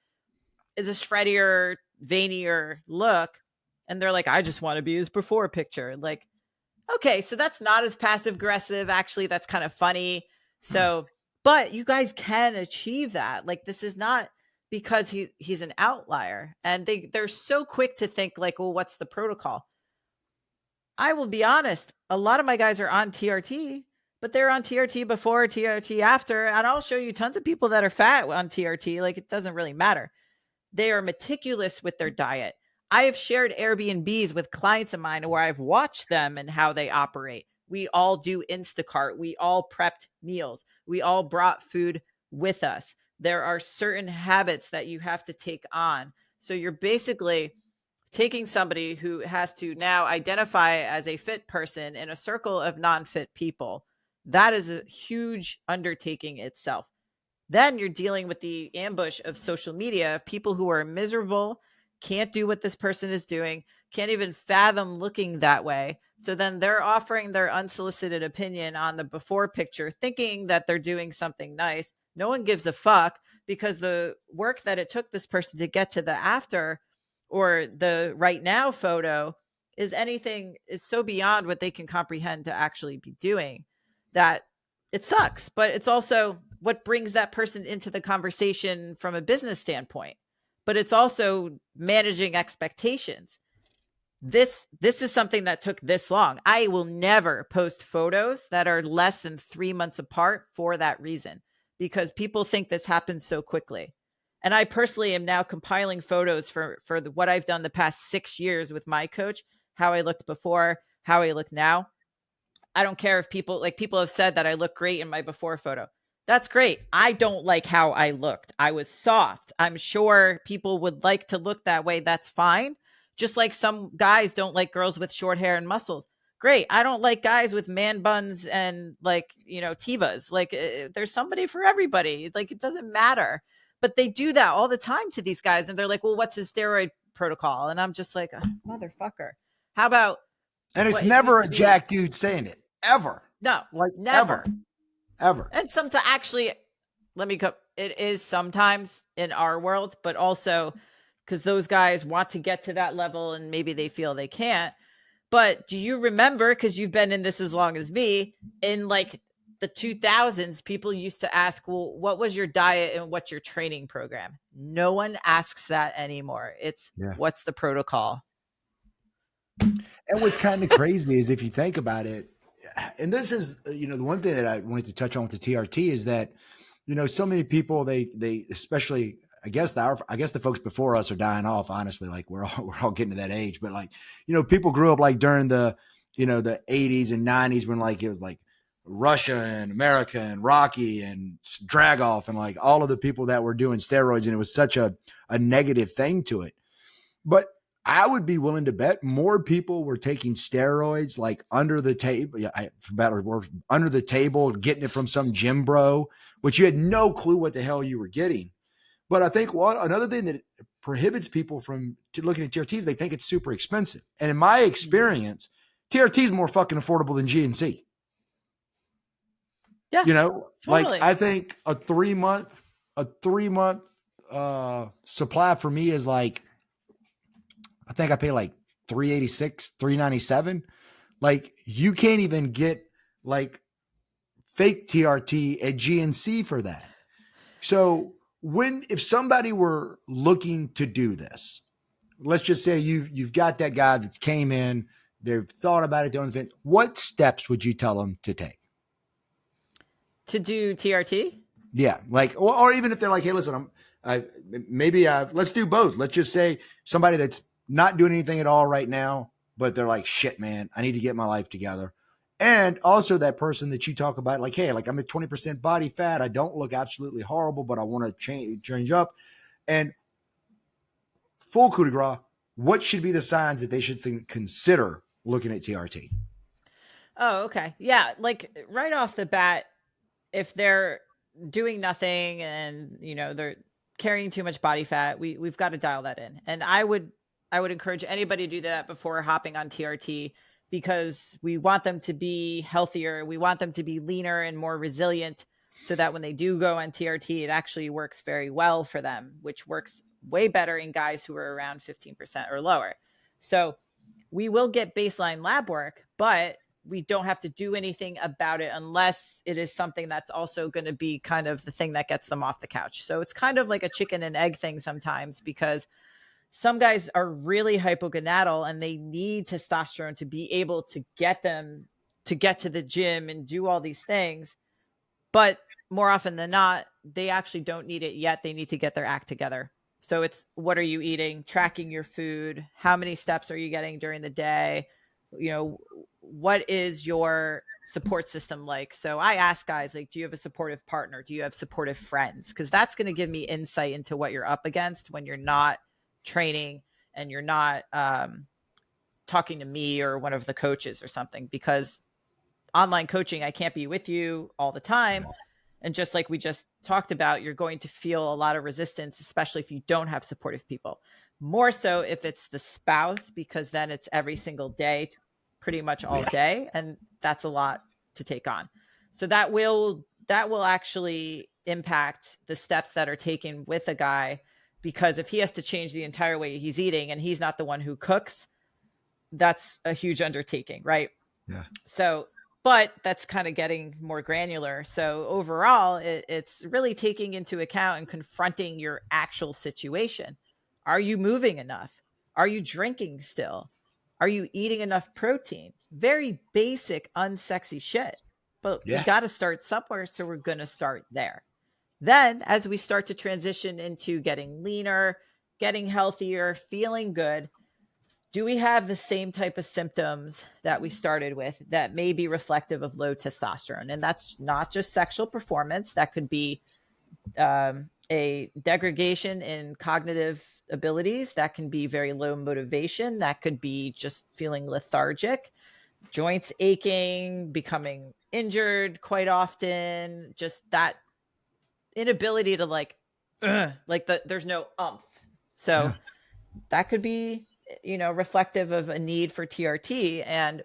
is a shreddier, veinier look. And they're like, I just want to be his before picture. Like, okay, so that's not as passive aggressive. Actually, that's kind of funny. So, but you guys can achieve that. Like, this is not because he's an outlier. And they're so quick to think like, well, what's the protocol? I will be honest, a lot of my guys are on TRT, but they're on TRT before, TRT after, and I'll show you tons of people that are fat on TRT. Like, it doesn't really matter. They are meticulous with their diet. I have shared Airbnbs with clients of mine where I've watched them and how they operate. We all do Instacart. We all prepped meals. We all brought food with us. There are certain habits that you have to take on. So you're basically taking somebody who has to now identify as a fit person in a circle of non-fit people. That is a huge undertaking itself. Then you're dealing with the ambush of social media of people who are miserable, can't do what this person is doing, can't even fathom looking that way. So then they're offering their unsolicited opinion on the before picture, thinking that they're doing something nice. No one gives a fuck because the work that it took this person to get to the after or the right now photo is so beyond what they can comprehend to actually be doing that it sucks. But it's also what brings that person into the conversation from a business standpoint. But it's also managing expectations. This is something that took this long. I will never post photos that are less than 3 months apart for that reason, because people think this happens so quickly. And I personally am now compiling photos for what I've done the past 6 years with my coach, how I looked before, how I look now. I don't care if people have said that I look great in my before photo. That's great. I don't like how I looked. I was soft. I'm sure people would like to look that way. That's fine. Just like some guys don't like girls with short hair and muscles. Great. I don't like guys with man buns and tivas. Like there's somebody for everybody. Like it doesn't matter. But they do that all the time to these guys. And they're like, well, what's his steroid protocol? And I'm just like, oh, motherfucker. How about, and it's never a jack dude saying it ever. No, like never. Ever. And it is sometimes in our world, but also because those guys want to get to that level and maybe they feel they can't. But do you remember, because you've been in this as long as me, in like the 2000s, people used to ask, well, what was your diet and what's your training program? No one asks that anymore. It's what's the protocol? And what's kind of crazy is if you think about it, and this is, the one thing that I wanted to touch on with the TRT is that, so many people, they especially, I guess the folks before us are dying off, honestly, like we're all getting to that age, but like, people grew up like during the 80s and 90s when like, it was like Russia and America and Rocky and Dragoff and like all of the people that were doing steroids. And it was such a negative thing to it. But I would be willing to bet more people were taking steroids like under the table, under the table, getting it from some gym bro, which you had no clue what the hell you were getting. But I think another thing that prohibits people from looking at TRTs, they think it's super expensive. And in my experience, TRT is more fucking affordable than GNC. Yeah, You know, like totally. I think a 3 month supply for me is like, I think I pay like 386, 397. Like you can't even get like fake TRT at GNC for that. So if somebody were looking to do this, let's just say you've got that guy that's came in, they've thought about it, don't think, what steps would you tell them to take? To do TRT? Yeah, like, or even if they're like, hey, listen, let's do both. Let's just say somebody that's not doing anything at all right now, but they're like, shit, man, I need to get my life together. And also that person that you talk about, like, hey, like I'm at 20% body fat. I don't look absolutely horrible, but I want to change up. And full coup de grace, what should be the signs that they should consider looking at TRT? Oh, okay. Yeah, like right off the bat, if they're doing nothing and they're carrying too much body fat, we've got to dial that in. And I would encourage anybody to do that before hopping on TRT, because we want them to be healthier, we want them to be leaner and more resilient, so that when they do go on TRT, it actually works very well for them, which works way better in guys who are around 15% or lower. So we will get baseline lab work, but we don't have to do anything about it unless it is something that's also going to be kind of the thing that gets them off the couch. So it's kind of like a chicken and egg thing sometimes, because some guys are really hypogonadal and they need testosterone to be able to get them to get to the gym and do all these things. But more often than not, they actually don't need it yet. They need to get their act together. So it's, what are you eating, tracking your food, how many steps are you getting during the day, what is your support system like? So I ask guys, like, do you have a supportive partner? Do you have supportive friends? Because that's going to give me insight into what you're up against when you're not training and you're not talking to me or one of the coaches or something. Because online coaching, I can't be with you all the time. And just like we just talked about, you're going to feel a lot of resistance, especially if you don't have supportive people. More so if it's the spouse, because then it's every single day, pretty much all day. And that's a lot to take on. So that will actually impact the steps that are taken with a guy, because if he has to change the entire way he's eating and he's not the one who cooks, that's a huge undertaking, right? Yeah. So, but that's kind of getting more granular. So overall, it's really taking into account and confronting your actual situation. Are you moving enough? Are you drinking still? Are you eating enough protein? Very basic, unsexy shit. But we Yeah. got to start somewhere. So we're going to start there. Then, as we start to transition into getting leaner, getting healthier, feeling good, do we have the same type of symptoms that we started with that may be reflective of low testosterone? And that's not just sexual performance. That could be a degradation in cognitive abilities. That can be very low motivation. That could be just feeling lethargic, joints aching, becoming injured quite often, just that inability to there's no umph. So Yeah. that could be reflective of a need for TRT. And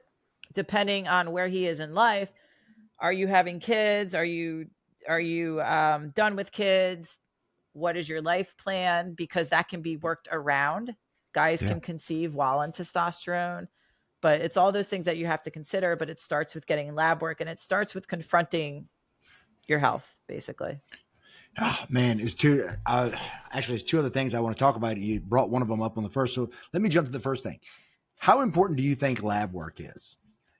depending on where he is in life, are you having kids, are you done with kids, what is your life plan? Because that can be worked around. Guys Yeah. can conceive while on testosterone, but it's all those things that you have to consider. But it starts with getting lab work, and it starts with confronting your health, basically. Oh, man, actually, it's two other things I want to talk about. You brought one of them up on the first. So let me jump to the first thing. How important do you think lab work is?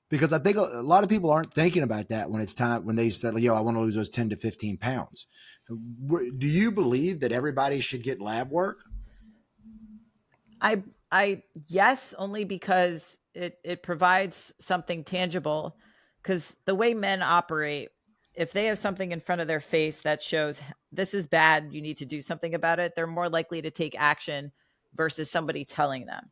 Because I think a lot of people aren't thinking about that when it's time, when they said, yo, I want to lose those 10 to 15 pounds. Do you believe that everybody should get lab work? I yes, only because it provides something tangible. Because the way men operate, if they have something in front of their face that shows this is bad, you need to do something about it, they're more likely to take action versus somebody telling them.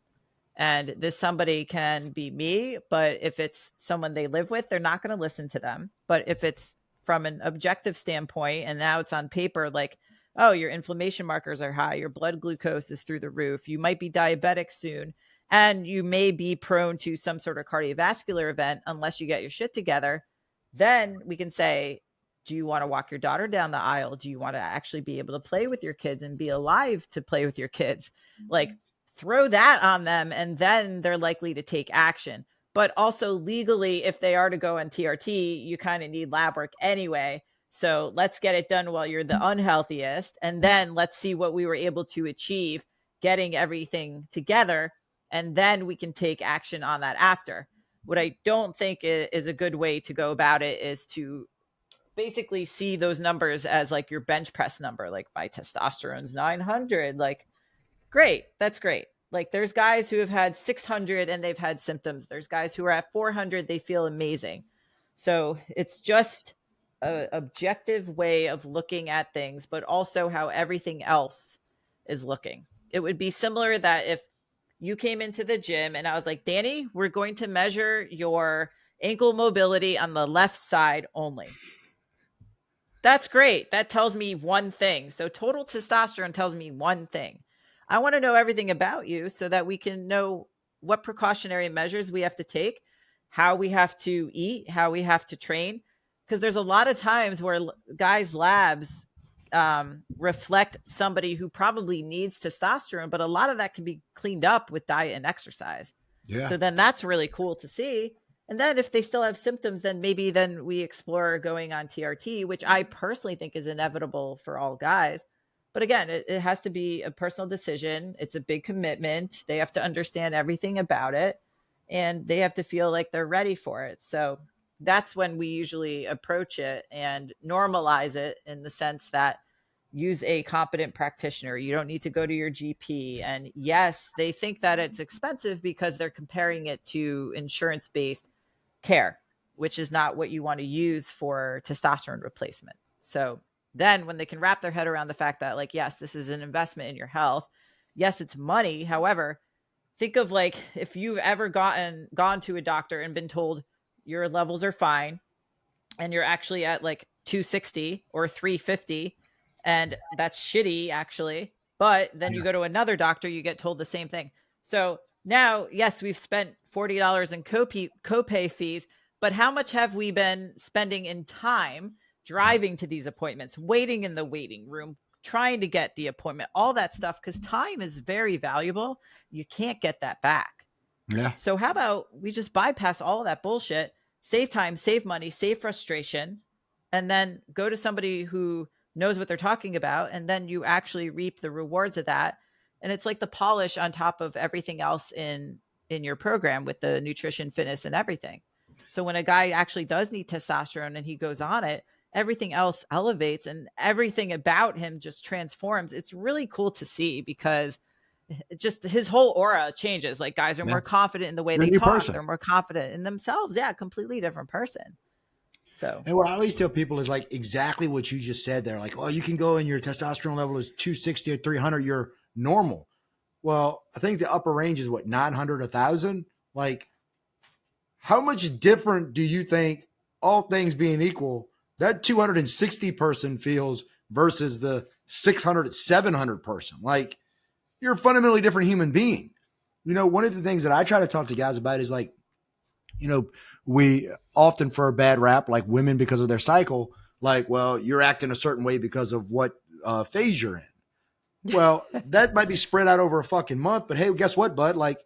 And this somebody can be me, but if it's someone they live with, they're not going to listen to them. But if it's from an objective standpoint and now it's on paper, like, oh, your inflammation markers are high, your blood glucose is through the roof, you might be diabetic soon, and you may be prone to some sort of cardiovascular event unless you get your shit together, then we can say, do you want to walk your daughter down the aisle? Do you want to actually be able to play with your kids and be alive to play with your kids? Like, throw that on them, and then they're likely to take action. But also legally, if they are to go on TRT, you kind of need lab work anyway. So let's get it done while you're the unhealthiest. And then let's see what we were able to achieve getting everything together. And then we can take action on that after. What I don't think is a good way to go about it is to basically see those numbers as like your bench press number. Like, my testosterone's 900. Like, great. That's great. Like, there's guys who have had 600 and they've had symptoms. There's guys who are at 400. They feel amazing. So it's just a objective way of looking at things, but also how everything else is looking. It would be similar that if you came into the gym and I was like, Danny, we're going to measure your ankle mobility on the left side only. That's great. That tells me one thing. So total testosterone tells me one thing. I want to know everything about you so that we can know what precautionary measures we have to take, how we have to eat, how we have to train. Because there's a lot of times where guys' labs reflect somebody who probably needs testosterone, but a lot of that can be cleaned up with diet and exercise. Yeah. So then that's really cool to see. And then if they still have symptoms, then maybe then we explore going on TRT, which I personally think is inevitable for all guys. But again, it has to be a personal decision. It's a big commitment. They have to understand everything about it, and they have to feel like they're ready for it. So that's when we usually approach it and normalize it, in the sense that use a competent practitioner. You don't need to go to your GP. And yes, they think that it's expensive because they're comparing it to insurance-based care, which is not what you want to use for testosterone replacement. So then when they can wrap their head around the fact that, like, yes, this is an investment in your health. Yes, it's money. However, think of like if you've ever gone to a doctor and been told your levels are fine and you're actually at like 260 or 350, and that's shitty actually. But then you go to another doctor, you get told the same thing. So now, yes, we've spent $40 in copay fees, but how much have we been spending in time driving to these appointments, waiting in the waiting room, trying to get the appointment, all that stuff? Because time is very valuable. You can't get that back. Yeah. So how about we just bypass all of that bullshit, save time, save money, save frustration, and then go to somebody who knows what they're talking about, and then you actually reap the rewards of that. And it's like the polish on top of everything else in your program with the nutrition, fitness, and everything. So when a guy actually does need testosterone and he goes on it, everything else elevates and everything about him just transforms. It's really cool to see, because just his whole aura changes. Like, guys are more confident in the way You're a they new talk. person. They're more confident in themselves. Yeah, completely different person. So, And what I always tell people is like exactly what you just said there. Like, oh, you can go and your testosterone level is 260 or 300. You're normal. Well, I think the upper range is what, 900, 1,000? Like, how much different do you think, all things being equal, that 260 person feels versus the 600, 700 person? Like, you're a fundamentally different human being. You know, one of the things that I try to talk to guys about is like, you know, we often for a bad rap, like women because of their cycle, like, well, you're acting a certain way because of what phase you're in. Well, that might be spread out over a fucking month, but hey, guess what, bud? Like,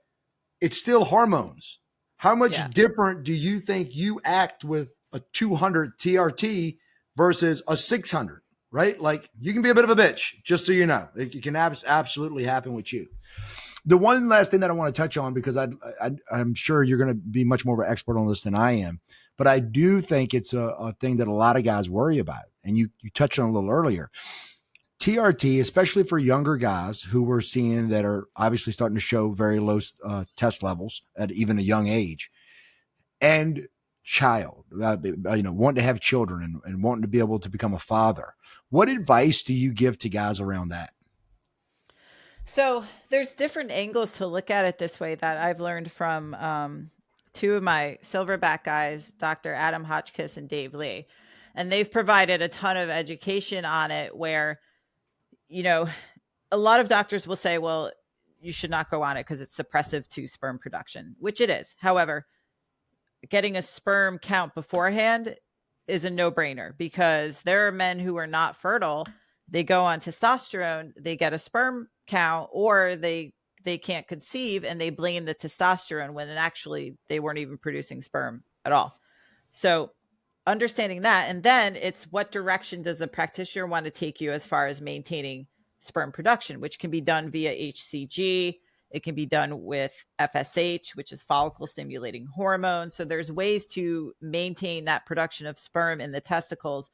it's still hormones. How much different do you think you act with a 200 TRT versus a 600, right? Like, you can be a bit of a bitch, just so you know. It can absolutely happen with you. The one last thing that I want to touch on, because I'm sure you're going to be much more of an expert on this than I am, but I do think it's a thing that a lot of guys worry about. And you touched on it a little earlier. TRT, especially for younger guys who we're seeing that are obviously starting to show very low test levels at even a young age, and wanting to have children and wanting to be able to become a father. What advice do you give to guys around that? So there's different angles to look at it this way that I've learned from two of my silverback guys, Dr. Adam Hotchkiss and Dave Lee. And they've provided a ton of education on it where, you know, a lot of doctors will say, well, you should not go on it because it's suppressive to sperm production, which it is. However, getting a sperm count beforehand is a no-brainer because there are men who are not fertile. They go on testosterone, they get a sperm count, or they can't conceive and they blame the testosterone when actually they weren't even producing sperm at all. So understanding that, and then it's what direction does the practitioner want to take you as far as maintaining sperm production, which can be done via HCG. It can be done with FSH, which is follicle stimulating hormone. So there's ways to maintain that production of sperm in the testicles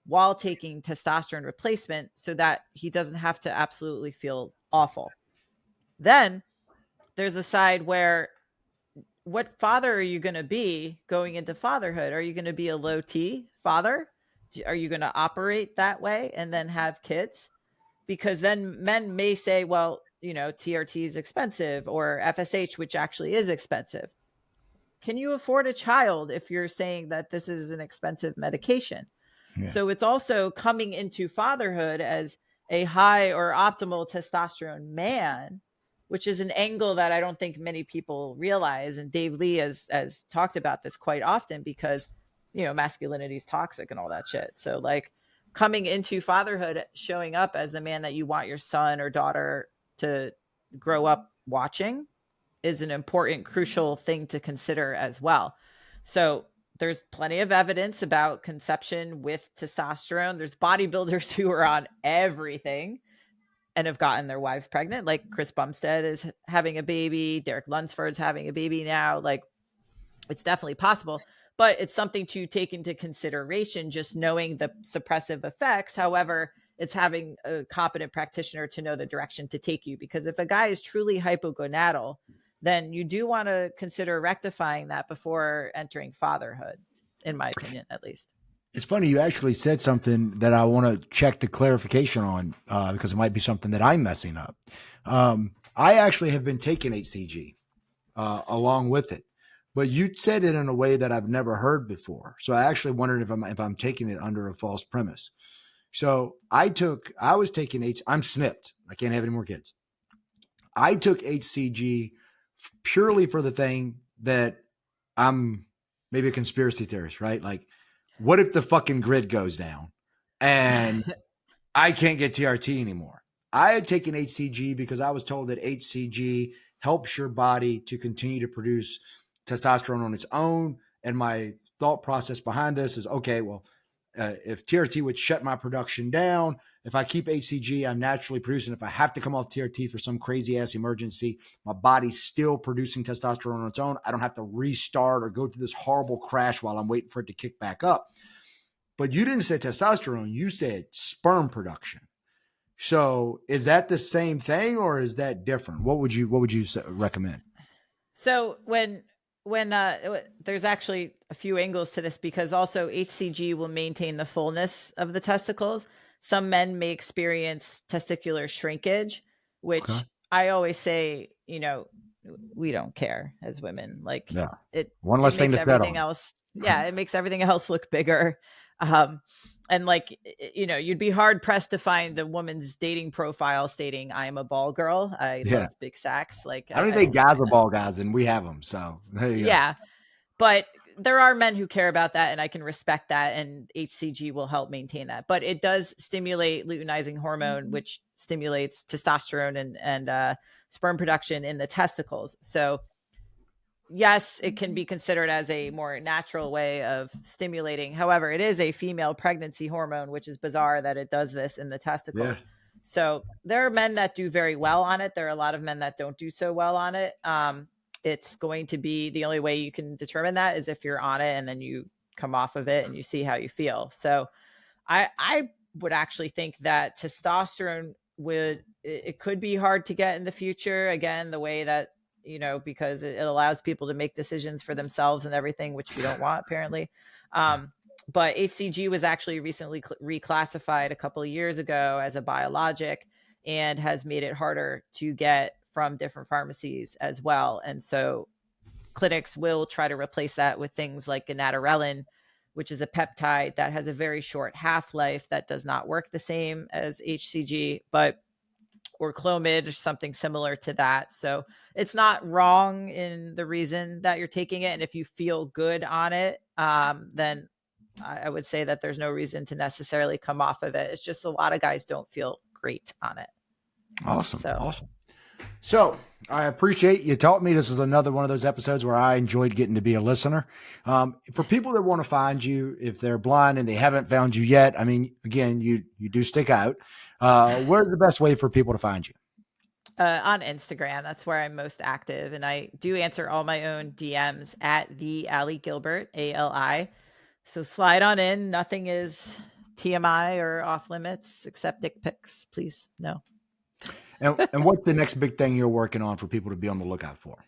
while taking testosterone replacement so that he doesn't have to absolutely feel awful. Then there's a side where what father are you going to be going into fatherhood? Are you going to be a low T father? Are you going to operate that way and then have kids? Because then men may say, well, TRT is expensive, or FSH, which actually is expensive. Can you afford a child if you're saying that this is an expensive medication? Yeah. So it's also coming into fatherhood as a high or optimal testosterone man, which is an angle that I don't think many people realize. And Dave Lee has talked about this quite often because, masculinity is toxic and all that shit. So like coming into fatherhood, showing up as the man that you want your son or daughter to grow up watching is an important, crucial thing to consider as well. So there's plenty of evidence about conception with testosterone. There's bodybuilders who are on everything and have gotten their wives pregnant. Like Chris Bumstead is having a baby. Derek Lunsford's having a baby now. Like it's definitely possible, but it's something to take into consideration, just knowing the suppressive effects. However, it's having a competent practitioner to know the direction to take you. Because if a guy is truly hypogonadal, then you do want to consider rectifying that before entering fatherhood, in my opinion, at least. It's funny, you actually said something that I want to check the clarification on because it might be something that I'm messing up. I actually have been taking HCG along with it, but you said it in a way that I've never heard before. So I actually wondered if I'm taking it under a false premise. So I was taking I'm snipped. I can't have any more kids. I took HCG purely for the thing that I'm maybe a conspiracy theorist, right? Like, what if the fucking grid goes down and I can't get TRT anymore? I had taken HCG because I was told that HCG helps your body to continue to produce testosterone on its own. And my thought process behind this is, okay, well, if TRT would shut my production down, if I keep HCG, I'm naturally producing. If I have to come off TRT for some crazy ass emergency, my body's still producing testosterone on its own. I don't have to restart or go through this horrible crash while I'm waiting for it to kick back up. But you didn't say testosterone, you said sperm production. So is that the same thing or is that different? What would you recommend? So when there's actually a few angles to this, because also HCG will maintain the fullness of the testicles. Some men may experience testicular shrinkage, which Okay. I always say, we don't care as women. Like Yeah. it One it less thing makes to set everything on. else, yeah, it makes everything else look bigger. Um, and like, you'd be hard pressed to find a woman's dating profile stating I'm a ball girl. I Yeah. love big sacks. Like I don't I think don't guys find are that. ball guys and we have them. So there you go. Yeah. But there are men who care about that, and I can respect that, and HCG will help maintain that. But it does stimulate luteinizing hormone, which stimulates testosterone and sperm production in the testicles. So yes, it can be considered as a more natural way of stimulating. However, it is a female pregnancy hormone, which is bizarre that it does this in the Yeah. testicles. So there are men that do very well on it. There are a lot of men that don't do so well on it. It's going to be the only way you can determine that is if you're on it and then you come off of it and you see how you feel. So I would actually think that testosterone it could be hard to get in the future. Again, the way that, because it allows people to make decisions for themselves and everything, which we don't want apparently. But HCG was actually recently reclassified a couple of years ago as a biologic and has made it harder to get from different pharmacies as well. And so clinics will try to replace that with things like ganadorelin, which is a peptide that has a very short half-life that does not work the same as HCG, but or Clomid or something similar to that. So it's not wrong in the reason that you're taking it. And if you feel good on it, then I would say that there's no reason to necessarily come off of it. It's just a lot of guys don't feel great on it. Awesome. So Awesome. So I appreciate you taught me. This is another one of those episodes where I enjoyed getting to be a listener. For people that want to find you, if they're blind and they haven't found you yet, I mean, again, you do stick out. Where's the best way for people to find you? on Instagram, that's where I'm most active. And I do answer all my own DMs at the Ali Gilbert, ALI. So slide on in. Nothing is TMI or off limits except dick pics. Please, no. And what's the next big thing you're working on for people to be on the lookout for?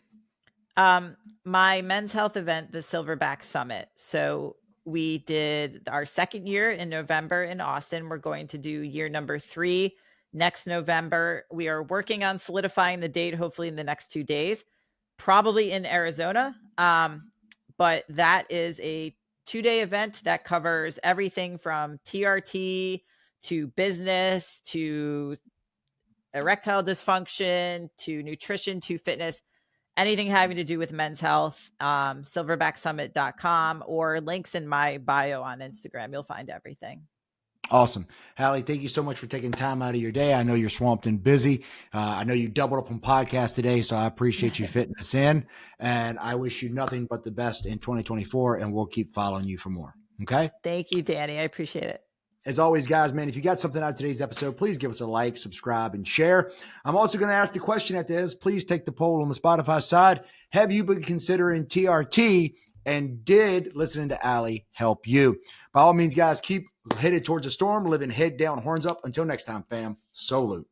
My men's health event, the Silverback Summit. So we did our second year in November in Austin. We're going to do year number 3 next November. We are working on solidifying the date, hopefully in the next 2 days, probably in Arizona. But that is a 2-day event that covers everything from TRT to business to erectile dysfunction to nutrition to fitness, anything having to do with men's health. Silverbacksummit.com or links in my bio on Instagram. You'll find everything. Awesome. Hallie, thank you so much for taking time out of your day. I know you're swamped and busy. I know you doubled up on podcast today, so I appreciate you fitting us in. And I wish you nothing but the best in 2024, and we'll keep following you for more. Okay? Thank you, Danny. I appreciate it. As always, guys, man, if you got something out of today's episode, please give us a like, subscribe, and share. I'm also going to ask the question at this. Please take the poll on the Spotify side. Have you been considering TRT, and did listening to Ali help you? By all means, guys, keep headed towards the storm, living head down, horns up. Until next time, fam, salute.